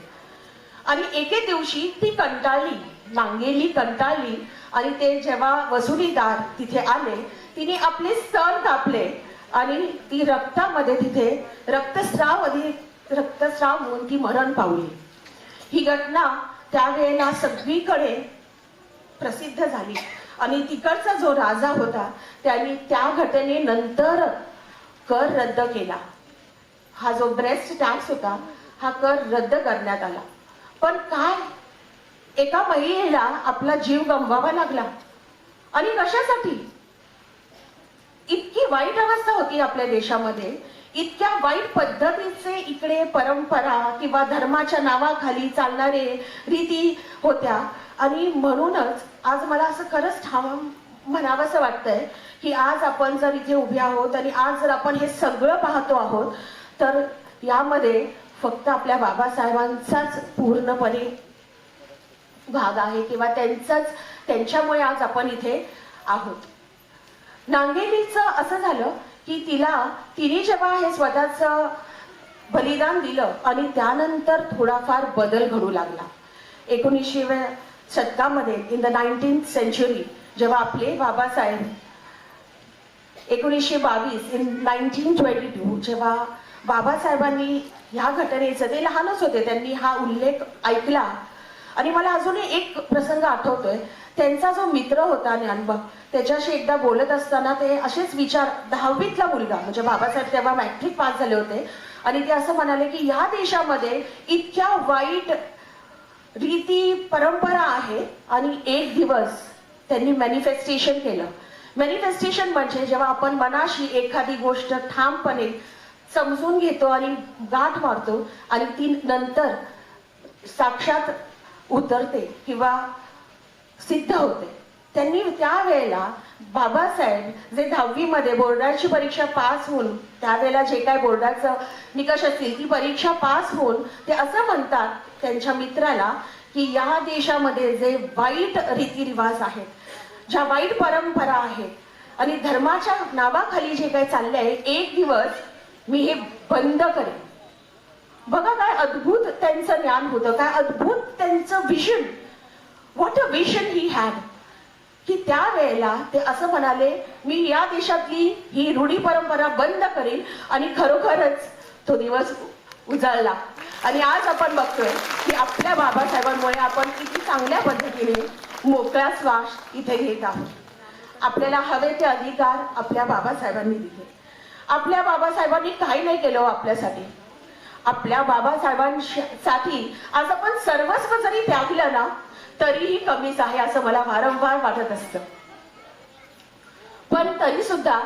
आणि एके दिवशी ती कंटाळली, नांगेली कंटाळली, आणि ते जेव्हा वसुलीदार तिथे आले, तिने आपले स्तन कापले आणि ती रक्तामध्ये तिथे रक्तस्राव होऊन ती मरण पावली. ही घटना त्यावेळेला सगळीकडे प्रसिद्ध झाली आणि तिकडचा जो राजा होता त्यांनी त्या घटनेनंतर कर रद्द केला. हा जो ब्रेस्ट टॅक्स होता हा कर रद्द करण्यात आला. पण काय, एका महिलेला आपला जीव गमवावा लागला, आणि कशासाठी? इतकी वाईट अवस्था होती आपल्या देशामध्ये, इतक्या वाईट पद्धतीचे इकडे परंपरा किंवा धर्माच्या नावाखाली चालणारे रीती होत्या. आणि म्हणूनच आज मला असं खरंच ठाम म्हणावंसं वाटतंय की आज आपण जर इथे उभे आहोत आणि आज जर आपण हे सगळं पाहतो आहोत, तर यामध्ये फक्त आपल्या बाबासाहेबांचाच पूर्णपणे भाग आहे, किंवा त्यांच्यामुळे आज आपण इथे आहोत. नांगेलीचं असं झालं की तिने जेव्हा हे स्वतःचं बलिदान दिलं आणि त्यानंतर थोडाफार बदल घडू लागला. 19व्या शतकामध्ये, इन द 19th सेंचुरी, जेव्हा आपले बाबासाहेब 1922 इन 1922 जेव्हा बाबासाहेबांनी ह्या घटनेचं, ते लहानच होते, त्यांनी हा उल्लेख ऐकला आणि मला अजूनही एक प्रसंग आठवतोय. त्यांचा जो मित्र होता ज्ञानबा, त्याच्याशी एकदा बोलत असताना ते असेच विचार, 10वीतला मुलगा, म्हणजे बाबासाहेब तेव्हा मॅट्रिक पास झाले होते, आणि ते असं म्हणाले की ह्या देशामध्ये इतक्या वाईट रीती परंपरा आहे, आणि एक दिवस त्यांनी मॅनिफेस्टेशन केलं. मॅनिफेस्टेशन म्हणजे जेव्हा आपण मनाशी एखादी गोष्ट ठामपणे समजून घेतो आणि गाठ मारतो आणि ती नंतर साक्षात उतरते किंवा सिद्ध होते. त्यांनी त्यावेळेला बाबासाहेब जे 10वीमध्ये बोर्डाची परीक्षा पास होऊन, त्यावेळेला जे काय बोर्डाचं निकष असतील ती परीक्षा पास होऊन ते असं म्हणतात त्यांच्या मित्राला की या देशामध्ये जे वाईट रीतिरिवाज आहेत, ज्या वाईट परंपरा आहेत आणि धर्माच्या नावाखाली जे काही चालले आहे, एक दिवस मी हे बंद करेन. बघा काय अद्भुत त्यांचं ज्ञान होतं, काय अद्भुत त्यांचं vision. What a vision he had, की त्यावेळेला ते असं म्हणाले, मी या देशातली ही रूढी परंपरा बंद करेन, आणि खरोखरच तो दिवस उजळला. आणि आज आपण बघतोय की आपल्या बाबासाहेबांमुळे आपण किती चांगल्या पद्धतीने मोकळा श्वास इथे घेत आहोत. आपल्याला हवे ते अधिकार आपल्या बाबासाहेबांनी दिले. आपल्या बाबासाहेबांनी काही नाही केलं आपल्यासाठी. आपल्या बाबासाहेबांसाठी आज आपण सर्वस्व जरी त्यागलं ना तरीही कमीच आहे, असं मला वारंवार वाटत असतं. पण तरी सुद्धा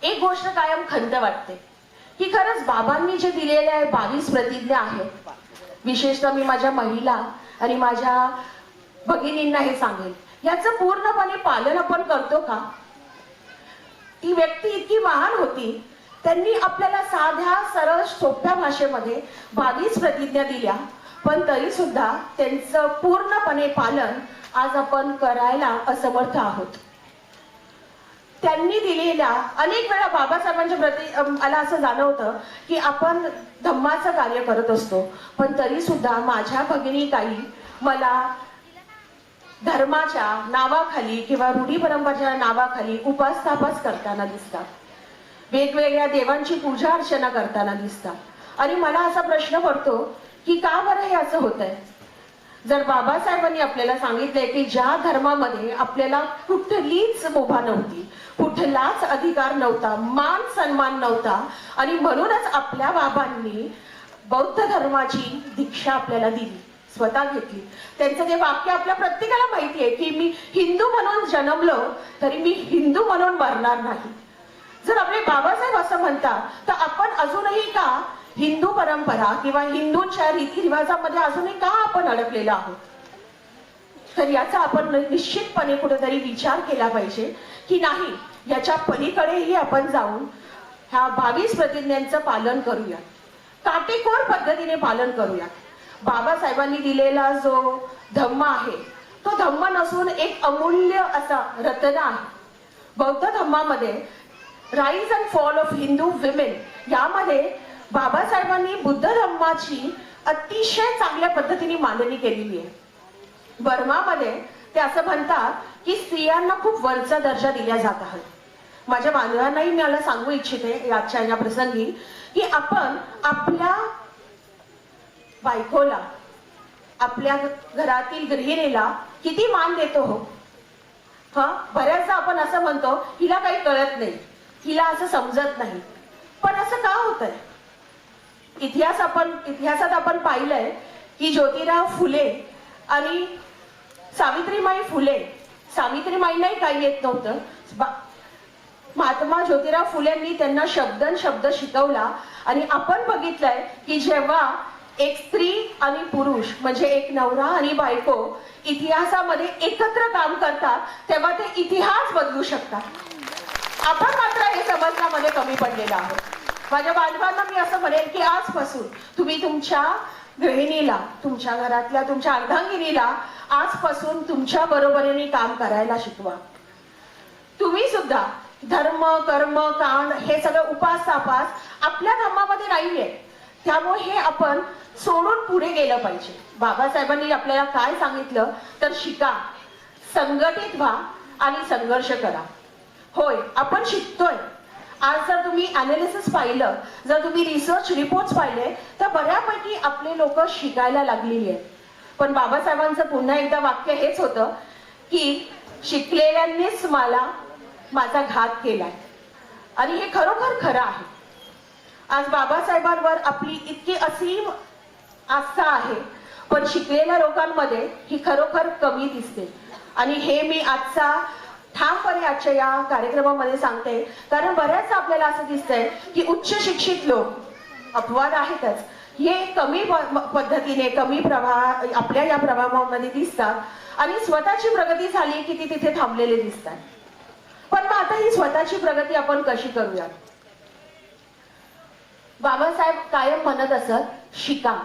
एक गोष्ट कायम खंत वाटते की खरंच बाबांनी जे दिलेल्या 22 प्रतिज्ञा आहेत, विशेषतः मी माझ्या महिला आणि माझ्या भगिनींना हे सांगेल, याचं पूर्णपणे पालन आपण करतो का? ती व्यक्ती इतकी महान होती, त्यांनी आपल्याला साध्या सरळ सोप्या भाषेमध्ये 22 प्रतिज्ञा दिल्या, पण तरी सुद्धा त्यांचं पूर्णपणे पालन आज आपण करायला असमर्थ आहोत. त्यांनी दिलेल्या अनेक वेळा बाबासाहेबांच्या प्रती मला असं जाणवतं की आपण धम्माचं कार्य करत असतो, पण तरी सुद्धा माझ्या भगिनी काही मला धर्माच्या नावाखाली किंवा रूढी परंपरेच्या नावाखाली उपासतापास करताना दिसतात, वेगवेगळ्या देवांची पूजा अर्चना करताना दिसतात. आणि मला असा प्रश्न पडतो की का बरं हे असं होतंय? जर बाबासाहेबांनी आपल्याला सांगितलंय की ज्या धर्मामध्ये आपल्याला कुठलीच मुभा नव्हती, कुठलाच अधिकार नव्हता, मान सन्मान नव्हता, आणि म्हणूनच आपल्या बाबांनी बौद्ध धर्माची दीक्षा आपल्याला दिली, स्वतः घेतली. त्यांचं ते वाक्य आपल्या प्रत्येकाला माहिती आहे की मी हिंदू म्हणून जन्मलो तरी मी हिंदू म्हणून मरणार नाही. जर आपले बाबासाहेब असं म्हणतात तर आपण अजूनही का हिंदू परंपरा किंवा हिंदूंच्या रीतिरिवाजामध्ये अजूनही का आपण अडकलेलो आहोत? तर याचा आपण निश्चितपणे कुठेतरी विचार केला पाहिजे की नाही, याच्या पलीकडेही आपण जाऊन ह्या 22 प्रतिज्ञांचं पालन करूया, काटेकोर पद्धतीने पालन करूया. बाबासाहेबांनी दिलेला जो धम्म आहे तो धम्म नसून एक अमूल्य असा रत्न आहे. बौद्ध धम्मामध्ये rise and fall of Hindu women, यामध्ये बाबासाहेबांनी बुद्ध धम्माची अतिशय चांगल्या पद्धतीने मांडणी केलेली आहे. बर्मामध्ये ते असं म्हणतात की स्त्रियांना खूप वरचा दर्जा दिला जात आहे. माझ्या बांधवांनाही मी मला सांगू इच्छिते याच्या या प्रसंगी की आपण आपल्या बायकोला, आपल्या घरातील गृहिणीला किती मान देतो हो? बऱ्याचदा आपण असं म्हणतो हिला काही कळत नाही, हिला असं समजत नाही. पण असं का होतंय? इतिहासात आपण पाहिलंय की ज्योतिराव फुले आणि सावित्रीबाई फुले, सावित्रीबाईंनाही काही येत नव्हतं, महात्मा ज्योतिराव फुलेंनी त्यांना शब्द शिकवला. आणि आपण बघितलंय की जेव्हा एक स्त्री आणि पुरुष म्हणजे एक नवरा आणि बायको इतिहासामध्ये एकत्र काम करतात तेव्हा ते इतिहास बदलू शकतात. आपण मात्र हे समजण्यामध्ये कमी पडलेलं आहोत. माझ्या बांधवांना मी असं म्हणेन की आजपासून तुम्ही तुमच्या गृहिणीला, तुमच्या घरातल्या तुमच्या अर्धांगिनीला आजपासून तुमच्या बरोबरीने काम करायला शिकवा. तुम्ही सुद्धा धर्म, कर्म, कांड हे सगळं उपास आपल्या धर्मामध्ये नाहीये, त्यामुळे हे आपण सोडून पुढे गेलं पाहिजे. बाबासाहेबांनी आपल्याला काय सांगितलं तर शिका, संघटित व्हा आणि संघर्ष करा. होय, आपण शिकतोय, आज जर तुम्ही अनालिसिस पाहिलं, जर तुम्ही रिसर्च रिपोर्ट्स पाहिले, तर बऱ्यापैकी आपले लोक शिकायला लागलेली आहेत. पण बाबासाहेबांचं पुन्हा एकदा वाक्य हेच होतं की शिकलेल्यांनीच मला माझा घात केलाय. आणि हे खरोखर खरं आहे. आज बाबासाहेबांवर आपली इतकी असीम आस्था आहे, पण शिकलेल्या लोकांमध्ये ही खरोखर कमी दिसते. आणि हे मी आजचा ठामपणे आजच्या या कार्यक्रमामध्ये सांगते, कारण बऱ्याच आपल्याला असं दिसतंय की उच्च शिक्षित लोक, अपवाद आहेतच, हे कमी पद्धतीने कमी प्रभाव आपल्या या प्रभावामध्ये दिसतात आणि स्वतःची प्रगती झाली की ती तिथे थांबलेले दिसतात. पण मग आता ही स्वतःची प्रगती आपण कशी करूया? बाबासाहेब कायम म्हणत असत, शिका.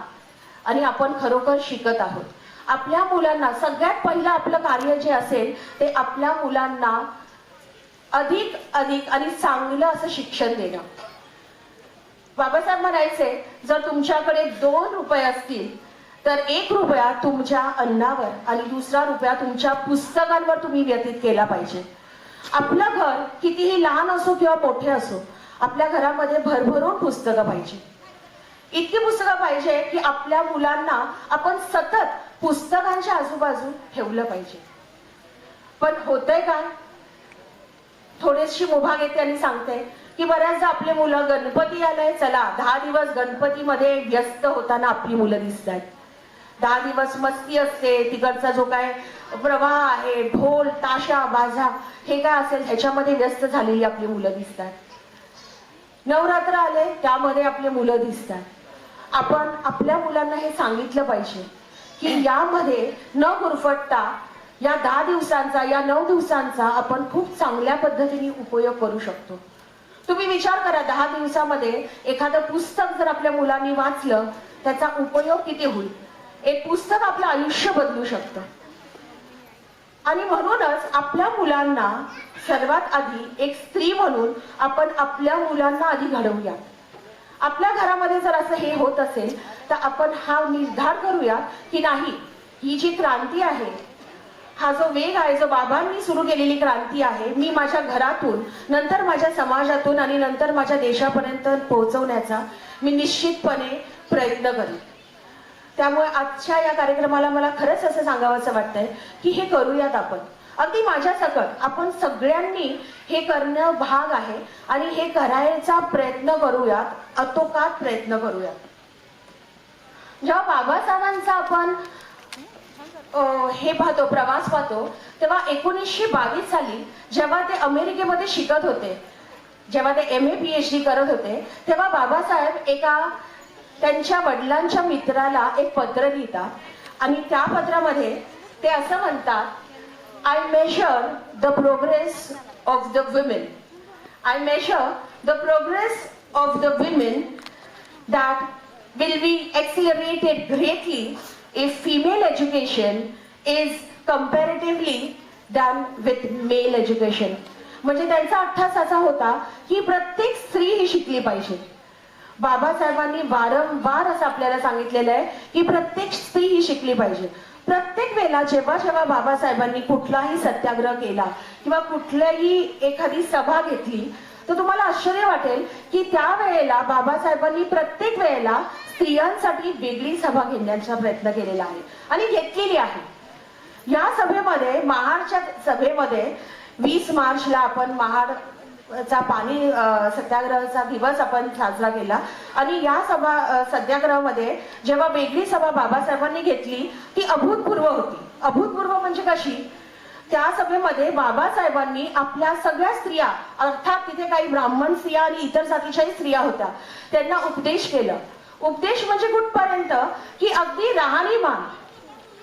आणि आपण खरोखर शिकत आहोत. आपल्या मुलांना सगळ्यात पहिलं आपलं कार्य जे असेल ते आपल्या मुलांना अधिक अधिक आणि चांगलं असं शिक्षण देणं. बाबासाहेब म्हणायचे, जर तुमच्याकडे 2 रुपये असतील तर 1 रुपया तुमच्या अन्नावर आणि दुसरा रुपया तुमच्या पुस्तकांवर तुम्ही व्यतीत केला पाहिजे. आपलं घर कितीही लहान असो किंवा मोठे असो, आपल्या घरामध्ये भरभरून पुस्तकं पाहिजे. इतकी पुस्तकं पाहिजे की आपल्या मुलांना आपण सतत पुस्तकांच्या आजूबाजू ठेवलं पाहिजे. पण होतंय काय? थोडीशी मुभा घेते आणि सांगते की बऱ्याचदा आपले मुलं गणपती आलाय, चला 10 दिवस गणपतीमध्ये व्यस्त होताना आपली मुलं दिसत आहेत. 10 दिवस मस्ती असते, तिकडचा जो काय प्रवाह आहे, ढोल ताशा बाजा हे काय असेल ह्याच्यामध्ये व्यस्त झालेली आपली मुलं दिसतात. नवरात्र आले त्यामध्ये आपले मुलं दिसतात. आपण आपल्या मुलांना हे सांगितलं पाहिजे की यामध्ये न गुरफटता या 10 दिवसांचा, या 9 दिवसांचा आपण खूप चांगल्या पद्धतीने उपयोग करू शकतो. तुम्ही विचार करा, 10 दिवसामध्ये एखादं पुस्तक जर आपल्या मुलांनी वाचलं, त्याचा उपयोग किती होईल? एक पुस्तक आपलं आयुष्य बदलू शकतं. आणि म्हणूनच आपल्या मुलांना सर्वात आधी एक स्त्री म्हणून आपण आपल्या मुलांना आधी घडवूया. आपल्या घरामध्ये जर असं हे होत असेल तर आपण हा निर्धार करूया की नाही, ही जी क्रांती आहे, हा जो वेग आहे, जो बाबांनी सुरू केलेली क्रांती आहे, मी माझ्या घरातून, नंतर माझ्या समाजातून आणि नंतर माझ्या देशापर्यंत पोहोचवण्याचा मी निश्चितपणे प्रयत्न करेन. त्यामुळे आजच्या या कार्यक्रमाला मला खरंच असं सांगावंसं वाटतंय की हे करूयात आपण. अगदी माझ्या सकट आपण सगळ्यांनी हे करणं भाग आहे आणि हे करायचा प्रयत्न करूयात, अतोकात प्रयत्न करूयात. जेव्हा बाबासाहेबांचा आपण हे पाहतो, प्रवास पाहतो, तेव्हा 1922 साली जेव्हा ते अमेरिकेमध्ये शिकत होते, जेव्हा ते MA PhD करत होते, तेव्हा बाबासाहेब एका त्यांच्या वडिलांच्या मित्राला एक पत्र लिहितात आणि त्या पत्रामध्ये ते असं म्हणतात, I measure the progress of the women. I measure the progress of the women that will be accelerated greatly if female education is comparatively done with male education. म्हणजे त्यांचा अट्टास असा होता की प्रत्येक स्त्री ही शिकली पाहिजे. बाबासाहेबांनी वारंवार असं आपल्याला सांगितलेलं आहे की प्रत्येक स्त्री ही शिकली पाहिजे. प्रत्येक वेळेला जेव्हा जेव्हा बाबासाहेबांनी कुठलाही सत्याग्रह केला किंवा कुठल्याही एखादी सभा घेतली, तर तुम्हाला आश्चर्य वाटेल की त्यावेळेला बाबासाहेबांनी प्रत्येक वेळेला स्त्रियांसाठी वेगळी सभा घेण्याचा प्रयत्न केलेला आहे आणि घेतलेली आहे. या सभेमध्ये, महाडच्या सभेमध्ये 20 मार्चला आपण महाडचा पाणी सत्याग्रहाचा दिवस आपण साजरा केला आणि या सत्याग्रहामध्ये जेव्हा वेगळी सभा बाबासाहेबांनी घेतली ती अभूतपूर्व होती. अभूतपूर्व म्हणजे कशी? त्या सभेमध्ये बाबासाहेबांनी आपल्या सगळ्या स्त्रिया, अर्थात तिथे काही ब्राह्मण स्त्रिया आणि इतर जातीच्याही स्त्रिया होत्या, त्यांना उपदेश केलं. उपदेश म्हणजे कुठपर्यंत की अगदी राहणीमान.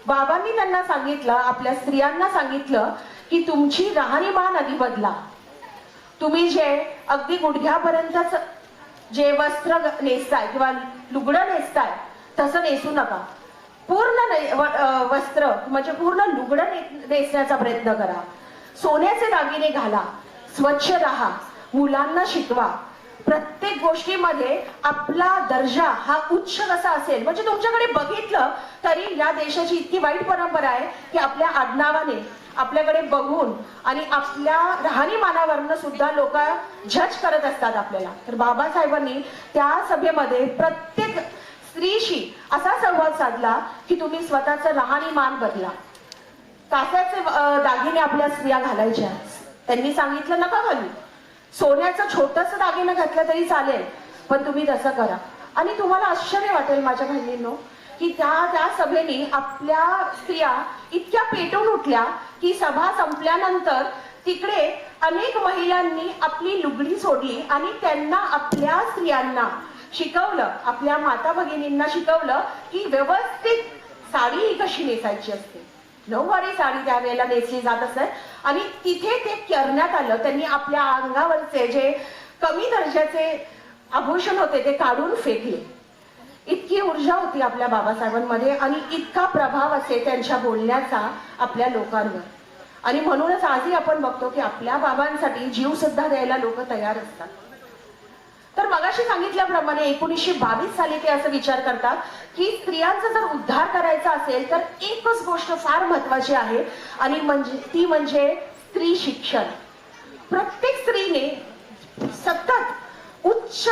बाबांनी त्यांना सांगितलं, आपल्या स्त्रियांना सांगितलं की तुमची राहणीमान आधी बदला. तुम्ही जे अगदी गुडघ्यापर्यंतच जे वस्त्र नेसताय किंवा लुगडं नेसताय तसं नेसू नका. पूर्ण वस्त्र म्हणजे पूर्ण लुगडं नेसण्याचा प्रयत्न करा. सोन्याचे दागिने घाला, स्वच्छ राहा, मुलांना शिकवा. प्रत्येक गोष्टीमध्ये आपला दर्जा हा उच्च कसा असेल, म्हणजे तुमच्याकडे बघितलं तरी या देशाची इतकी वाईट परंपरा आहे की आपल्या आडनावाने आपल्याकडे बघून आणि आपल्या राहणीमानावरनं सुद्धा लोक जज करत असतात आपल्याला. तर बाबासाहेबांनी त्या सभेमध्ये प्रत्येक स्त्रीशी असा संवाद साधला की तुम्ही स्वतःचं राहणीमान बदला. कास्याचे दागिने आपल्या स्त्रिया घालायच्या. त्यांनी सांगितलं नका घालू, सोन्याचं छोटंसं दागिनं घातलं तरी चालेल, पण तुम्ही तसं करा. आणि तुम्हाला आश्चर्य वाटेल माझ्या बहिणींनो की त्या सभेने आपल्या स्त्रिया इतक्या पेटून उठल्या की सभा संपल्यानंतर तिकडे अनेक महिलांनी आपली लुगडी सोडली आणि त्यांना आपल्या स्त्रियांना शिकवलं, आपल्या माता भगिनींना शिकवलं की व्यवस्थित साडी ही कशी नेसायची असते. नऊवारी साडी त्यावेळेला नेसली जात असते आणि तिथे ते करण्यात आलं. त्यांनी आपल्या अंगावरचे जे कमी दर्जाचे आभूषण होते ते काढून फेकले. इतकी ऊर्जा होती आपल्या बाबासाहेबांमध्ये आणि इतका प्रभाव असे त्यांच्या बोलण्याचा आपल्या लोकांवर. आणि म्हणूनच आजही आपण बघतो की आपल्या बाबांसाठी जीव सुद्धा द्यायला लोक तयार असतात. तर मगाशी सांगितल्याप्रमाणे 1922 साली ते असं विचार करतात की स्त्रियांचा जर उद्धार करायचा असेल तर एकच गोष्ट फार महत्वाची आहे आणि ती म्हणजे स्त्री शिक्षण. प्रत्येक स्त्रीने सतत उच्च,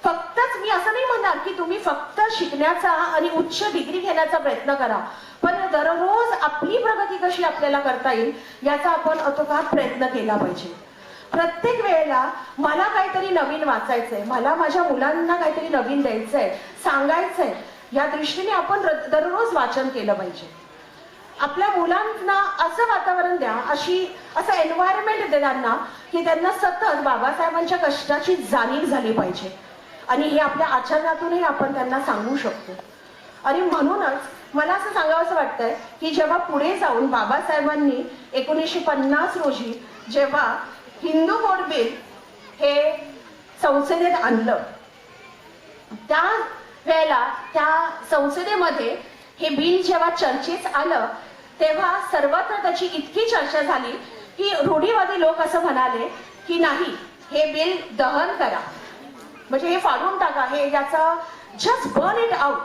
फक्तच मी असं नाही म्हणणार की तुम्ही फक्त शिकण्याचा आणि उच्च डिग्री घेण्याचा प्रयत्न करा, पण दररोज आपली प्रगती कशी आपल्याला करता येईल याचा आपण अतोकात प्रयत्न केला पाहिजे. प्रत्येक वेळेला मला काहीतरी नवीन वाचायचंय, मला माझ्या मुलांना काहीतरी नवीन द्यायचंय, सांगायचंय, या दृष्टीने आपण दररोज वाचन केलं पाहिजे. आपल्या मुलांना असं वातावरण द्या, असं एन्व्हायरमेंट द्या त्यांना की त्यांना सतत बाबासाहेबांच्या कष्टाची जाणीव झाली पाहिजे आणि हे आपल्या आचरणातूनही आपण त्यांना सांगू शकतो. आणि म्हणूनच मला असं सांगावंसं वाटतंय की जेव्हा पुढे जाऊन बाबासाहेबांनी 1950 रोजी जेव्हा हिंदू कोड बिल हे संसदेत आणलं, त्या वेळेला त्या संसदेमध्ये हे बिल जेव्हा चर्चेत आलं तेव्हा सर्वत्र त्याची इतकी चर्चा झाली की रूढीवादी लोक असं म्हणाले की नाही, हे बिल दहन करा, म्हणजे हे फाडून टाका, हे याचा जस्ट बर्न इट आउट,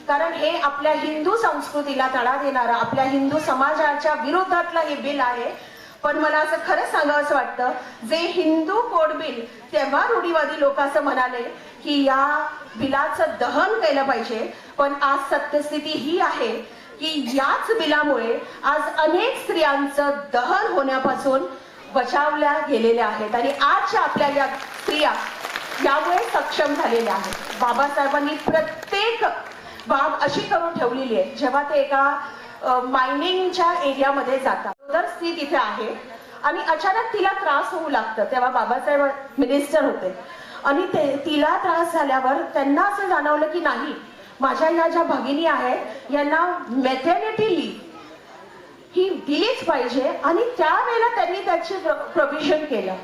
कारण हे आपल्या हिंदू संस्कृतीला तडा देणारं, आपल्या हिंदू समाजाच्या विरोधातलं हे बिल आहे. पण मला असं खरंच सांगावंसं वाटतं, जे हिंदू कोड बिल तेव्हा रूढीवादी लोक असं म्हणाले की या बिलाचं दहन केलं पाहिजे, पण आज सत्यस्थिती ही आहे की याच बिलामुळे आज अनेक स्त्रियांचं दहन होण्यापासून बचावल्या गेलेल्या आहेत आणि आजच्या आपल्या या स्त्रिया यामुळे सक्षम झालेल्या आहेत. बाबासाहेबांनी प्रत्येक बाब अशी करून ठेवलेली आहे. जेव्हा ते एका मायनिंगच्या एरियामध्ये जातात, तर स्त्री तिथे आहे आणि अचानक तिला त्रास होऊ लागतं, तेव्हा बाबासाहेब मिनिस्टर होते आणि तिला त्रास झाल्यावर त्यांना असं जाणवलं की नाही, माझ्या या ज्या भगिनी आहेत यांना मॅटर्निटी लीव्ह ही दिलीच पाहिजे आणि त्यावेळेला त्यांनी त्याचे प्रोव्हिजन केलं.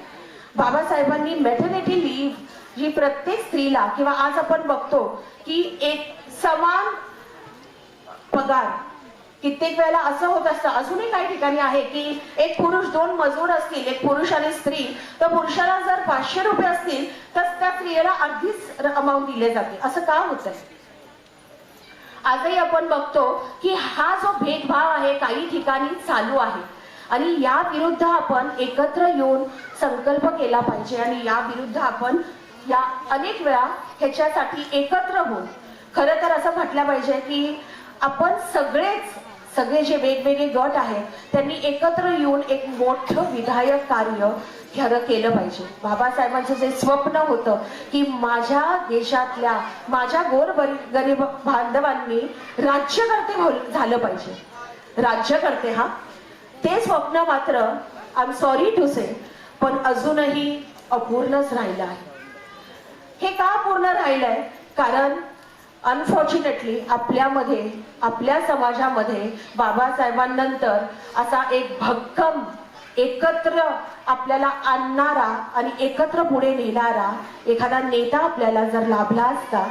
बाबासाहेबांनी मॅटर्निटी लीव्ह जी प्रत्येक स्त्रीला, किंवा आज आपण बघतो की एक समान पगार, कित्येक वेळेला असं होत असतं, अजूनही काही ठिकाणी आहे की एक पुरुष 2 मजूर असतील, एक पुरुष आणि स्त्री, तर पुरुषाला जर 500 रुपये असतील तर त्या स्त्रियेला अर्धीच अमाऊंट दिले जाते. असं का होतंय? आजही आपण बघतो की हा जो भेदभाव आहे काही ठिकाणी चालू आहे आणि या विरुद्ध आपण एकत्र येऊन संकल्प केला पाहिजे आणि या विरुद्ध आपण या अनेक वेळा ह्याच्यासाठी एकत्र होऊन खरं तर असं म्हटलं पाहिजे की आपण सगळे जे वेगवेगळे गट आहेत त्यांनी एकत्र येऊन एक मोठं विधायक कार्य खरं केलं पाहिजे. बाबासाहेबांचं जे स्वप्न होतं की माझ्या देशातल्या माझ्या गोरगरीब बांधवांनी राज्यकर्ते झालं पाहिजे, राज्यकर्ते, हा ते स्वप्न मात्र आय एम सॉरी टू से पण अजूनही अपूर्णच राहिलं आहे. हे का पूर्ण राहिलंय? कारण अनफॉर्च्युनेटली आपल्यामध्ये, आपल्या समाजामध्ये बाबासाहेबांनंतर असा एक भक्कम एकत्र आपल्याला आणणारा आणि एकत्र पुढे नेणारा एखादा नेता आपल्याला जर लाभला असता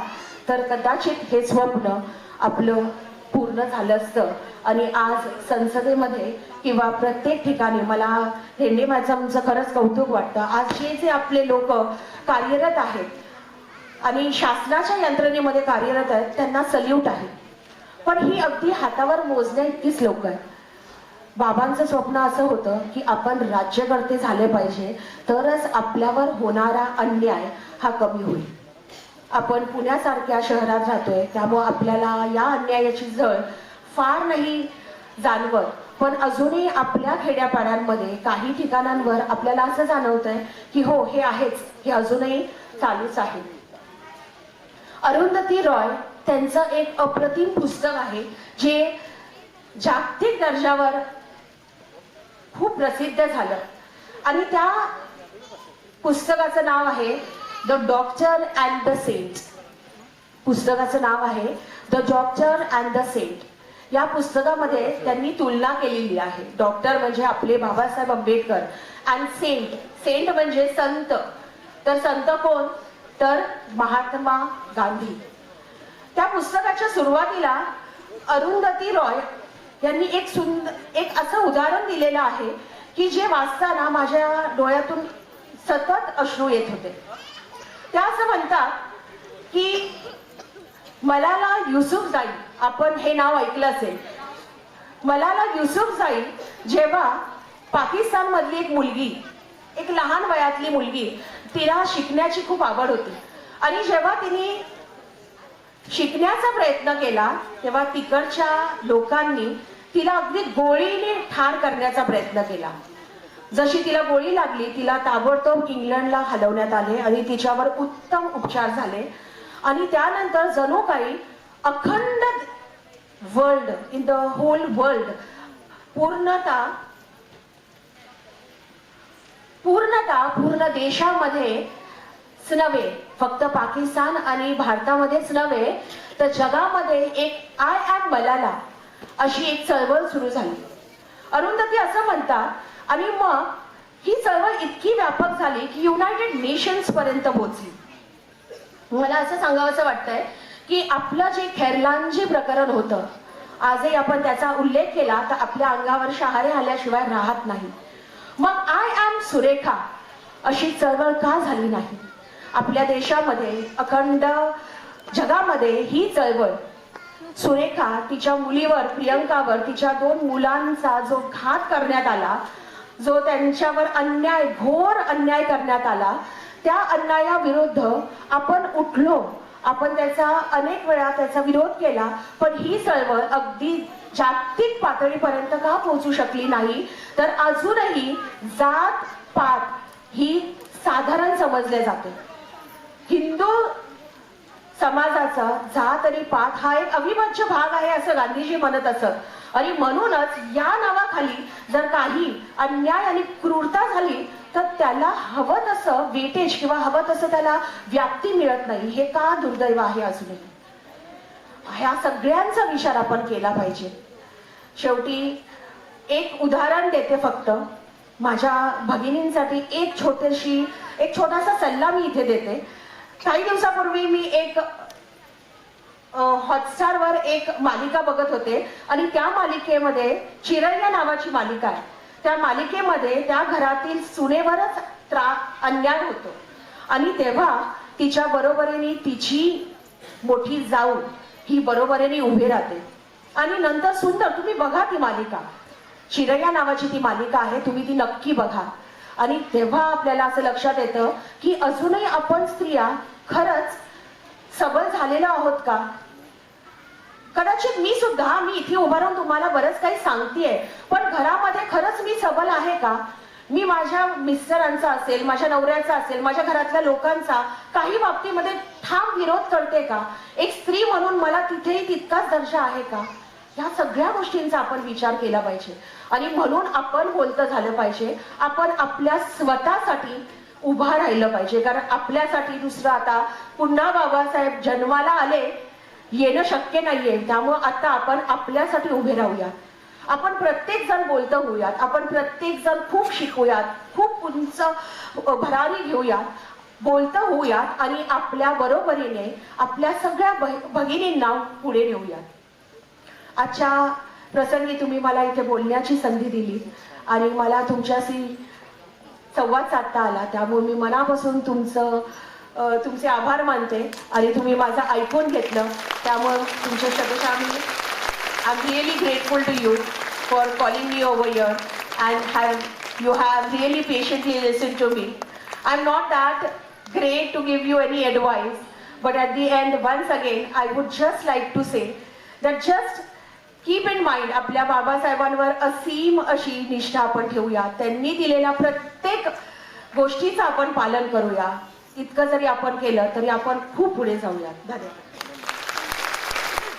तर कदाचित हे स्वप्न आपलं पूर्ण झालं असतं. आणि आज संसदेमध्ये किंवा प्रत्येक ठिकाणी मला धेंडे मॅडमचं खरंच कौतुक वाटतं. आज जे आपले लोक कार्यरत आहेत आणि शासनाच्या यंत्रणेमध्ये कार्यरत आहेत त्यांना सल्यूट आहे, पण ही अगदी हातावर मोजण्या इतकीच लोक आहेत. बाबांचं स्वप्न असं होतं की आपण राज्यकर्ते झाले पाहिजे, तरच आपल्यावर होणारा अन्याय हा कमी होईल. आपण पुण्यासारख्या शहरात राहतोय, त्यामुळे आपल्याला या अन्यायाची झळ फार नाही जाणवत, पण अजूनही आपल्या खेड्यापाड्यांमध्ये काही ठिकाणांवर आपल्याला असं जाणवतंय की हो, हे आहेच, हे अजूनही चालूच आहे. अरुंधती रॉय त्यांचं एक अप्रतिम पुस्तक आहे जे जागतिक दर्जावर खूप प्रसिद्ध झालं, आणि त्या पुस्तकाचं नाव आहे the doctor and the saint. पुस्तकाचं नाव आहे the doctor and the saint. या पुस्तकामध्ये त्यांनी तुलना केलेली आहे. डॉक्टर म्हणजे आपले Babasaheb Ambedkar, and saint, saint म्हणजे संत. तर संत कोण? तर महात्मा गांधी. त्या पुस्तकाच्या सुरुवातीला अरुंधती रॉय यांनी एक असं उदाहरण दिलेलं आहे की जे वाचताना माझ्या डोळ्यातून सतत अश्रू येत होते. त्या असं म्हणतात की मलाला युसुफजाई, आपण हे नाव ऐकलं असेल, मलाला युसुफजाई जेव्हा पाकिस्तान मधली एक मुलगी, एक लहान वयातली मुलगी, तिला शिकण्याची खूप आवड होती, आणि जेव्हा तिने शिकण्याचा प्रयत्न केला तेव्हा तिकडच्या लोकांनी तिला अगदी गोळीने ठार करण्याचा प्रयत्न केला. जशी तिला गोळी लागली, तिला ताबडतोब इंग्लंडला हलवण्यात आले आणि तिच्यावर उत्तम उपचार झाले, आणि त्यानंतर जणू काही अखंड world, in the whole world, पूर्ण देशामध्येच नव्हे, फक्त पाकिस्तान आणि भारतामध्येच नव्हे, तर जगामध्ये एक आय एम मलाला अशी एक चळवळ सुरू झाली. अरुंधती असं म्हणतात, आणि मग ही चळवळ इतकी व्यापक झाली की युनायटेड नेशन्स पर्यंत पोहोचली. मला असं सांगावंसं वाटतंय की आपलं जे खैरलांजी प्रकरण होतं, आजही आपण त्याचा उल्लेख केला तर आपल्या अंगावर शहारे आल्याशिवाय राहत नाही. मग आय एम सुरेखा अशी चळवळ का झाली नाही? आपल्या देशामध्ये, अखंड जगामध्ये ही चळवळ, सुरेखा तिच्या मुलीवर, प्रियंकावर, तिच्या 2 मुलांचा जो घात करण्यात आला, जो त्यांच्यावर अन्याय, घोर अन्याय करण्यात आला, त्या अन्यायाविरुद्ध आपण उठलो, आपण त्याचा अनेक वेळा त्याचा विरोध केला, पण ही चळवळ अगदी जागतिक पातळीपर्यंत का पोहोचू शकली नाही? तर अजूनही जात पात ही साधारण समजले जाते. हिंदू समाजाचा जात आणि पात हा एक अविभाज्य भाग आहे असं गांधीजी म्हणत असत, आणि म्हणूनच या नावाखाली जर काही अन्याय आणि क्रूरता झाली तर त्याला हवं तसं वेटेज किंवा हवं तसं त्याला व्याप्ती मिळत नाही. हे का दुर्दैव आहे अजूनही? ह्या सगळ्यांचा विचार आपण केला पाहिजे. शेवटी एक उदाहरण देते फक्त, माझ्या भगिनींसाठी एक छोटासा सल्ला मी इथे देते. काही दिवसापूर्वी मी एक हॉटस्टारवर एक मालिका बघत होते, आणि त्या मालिकेमध्ये चिरैया नावाची मालिका आहे. त्या मालिकेमध्ये त्या घरातील सुनेवरच अन्याय होतो, आणि तेव्हा तिच्या बरोबरीने तिची मोठी जाऊ ही बरोबरीने उभी राहते, आणि नंतर सुंदर, तुम्ही बघा ती मालिका, चिरैया नावाची ती मालिका आहे, तुम्ही ती नक्की बघा. आणि तेव्हा आपल्याला असं लक्षात येतं की अजूनही आपण स्त्रिया खरंच सबल झालेलो आहोत का? कदाचित मी इथे उभा राहून तुम्हाला बरंच काही सांगतेय, पण घरामध्ये खरंच मी सबल आहे का? मी माझ्या मिस्टरांचा असेल, माझ्या नवऱ्याचा असेल, माझ्या घरातल्या लोकांचा काही बाबतीमध्ये ठाम विरोध करते का? एक स्त्री म्हणून मला तिथेही तितकाच दर्जा आहे का? ह्या सगळ्या गोष्टींचा आपण विचार केला पाहिजे, आणि म्हणून आपण बोलतं झालं पाहिजे. आपण आपल्या स्वतःसाठी उभा राहिलं पाहिजे, कारण आपल्यासाठी दुसरं आता पुन्हा बाबासाहेब जन्माला आले, येणं शक्य नाहीये. त्यामुळं आता आपण आपल्यासाठी उभे राहूयात. आपण प्रत्येक जण बोलतं होऊयात, आपण प्रत्येक जण खूप शिकूयात, खूप उंच भरारी घेऊयात, बोलतं होऊयात, आणि आपल्या बरोबरीने आपल्या सगळ्या भगिनींना पुढे नेऊयात. आजच्या प्रसंगी तुम्ही मला इथे बोलण्याची संधी दिली आणि मला तुमच्याशी संवाद साधता आला, त्यामुळे मी मनापासून तुमचे आभार मानते, आणि तुम्ही माझं ऐकून घेतलं, त्यामुळे तुमच्या सगळ्यांना I am really grateful to you. for calling me over here and you have really patiently listened to me. I'm not that great to give you any advice, but at the end, once again, I would just like to say that just keep in mind, आपल्या बाबासाहेबांवर असीम अशी निष्ठा आपण ठेवूया. त्यांनी दिलेल्या प्रत्येक गोष्टीचं आपण पालन करूया. इतकं जरी आपण केलं तरी आपण खूप पुढे जाऊया. धन्यवाद.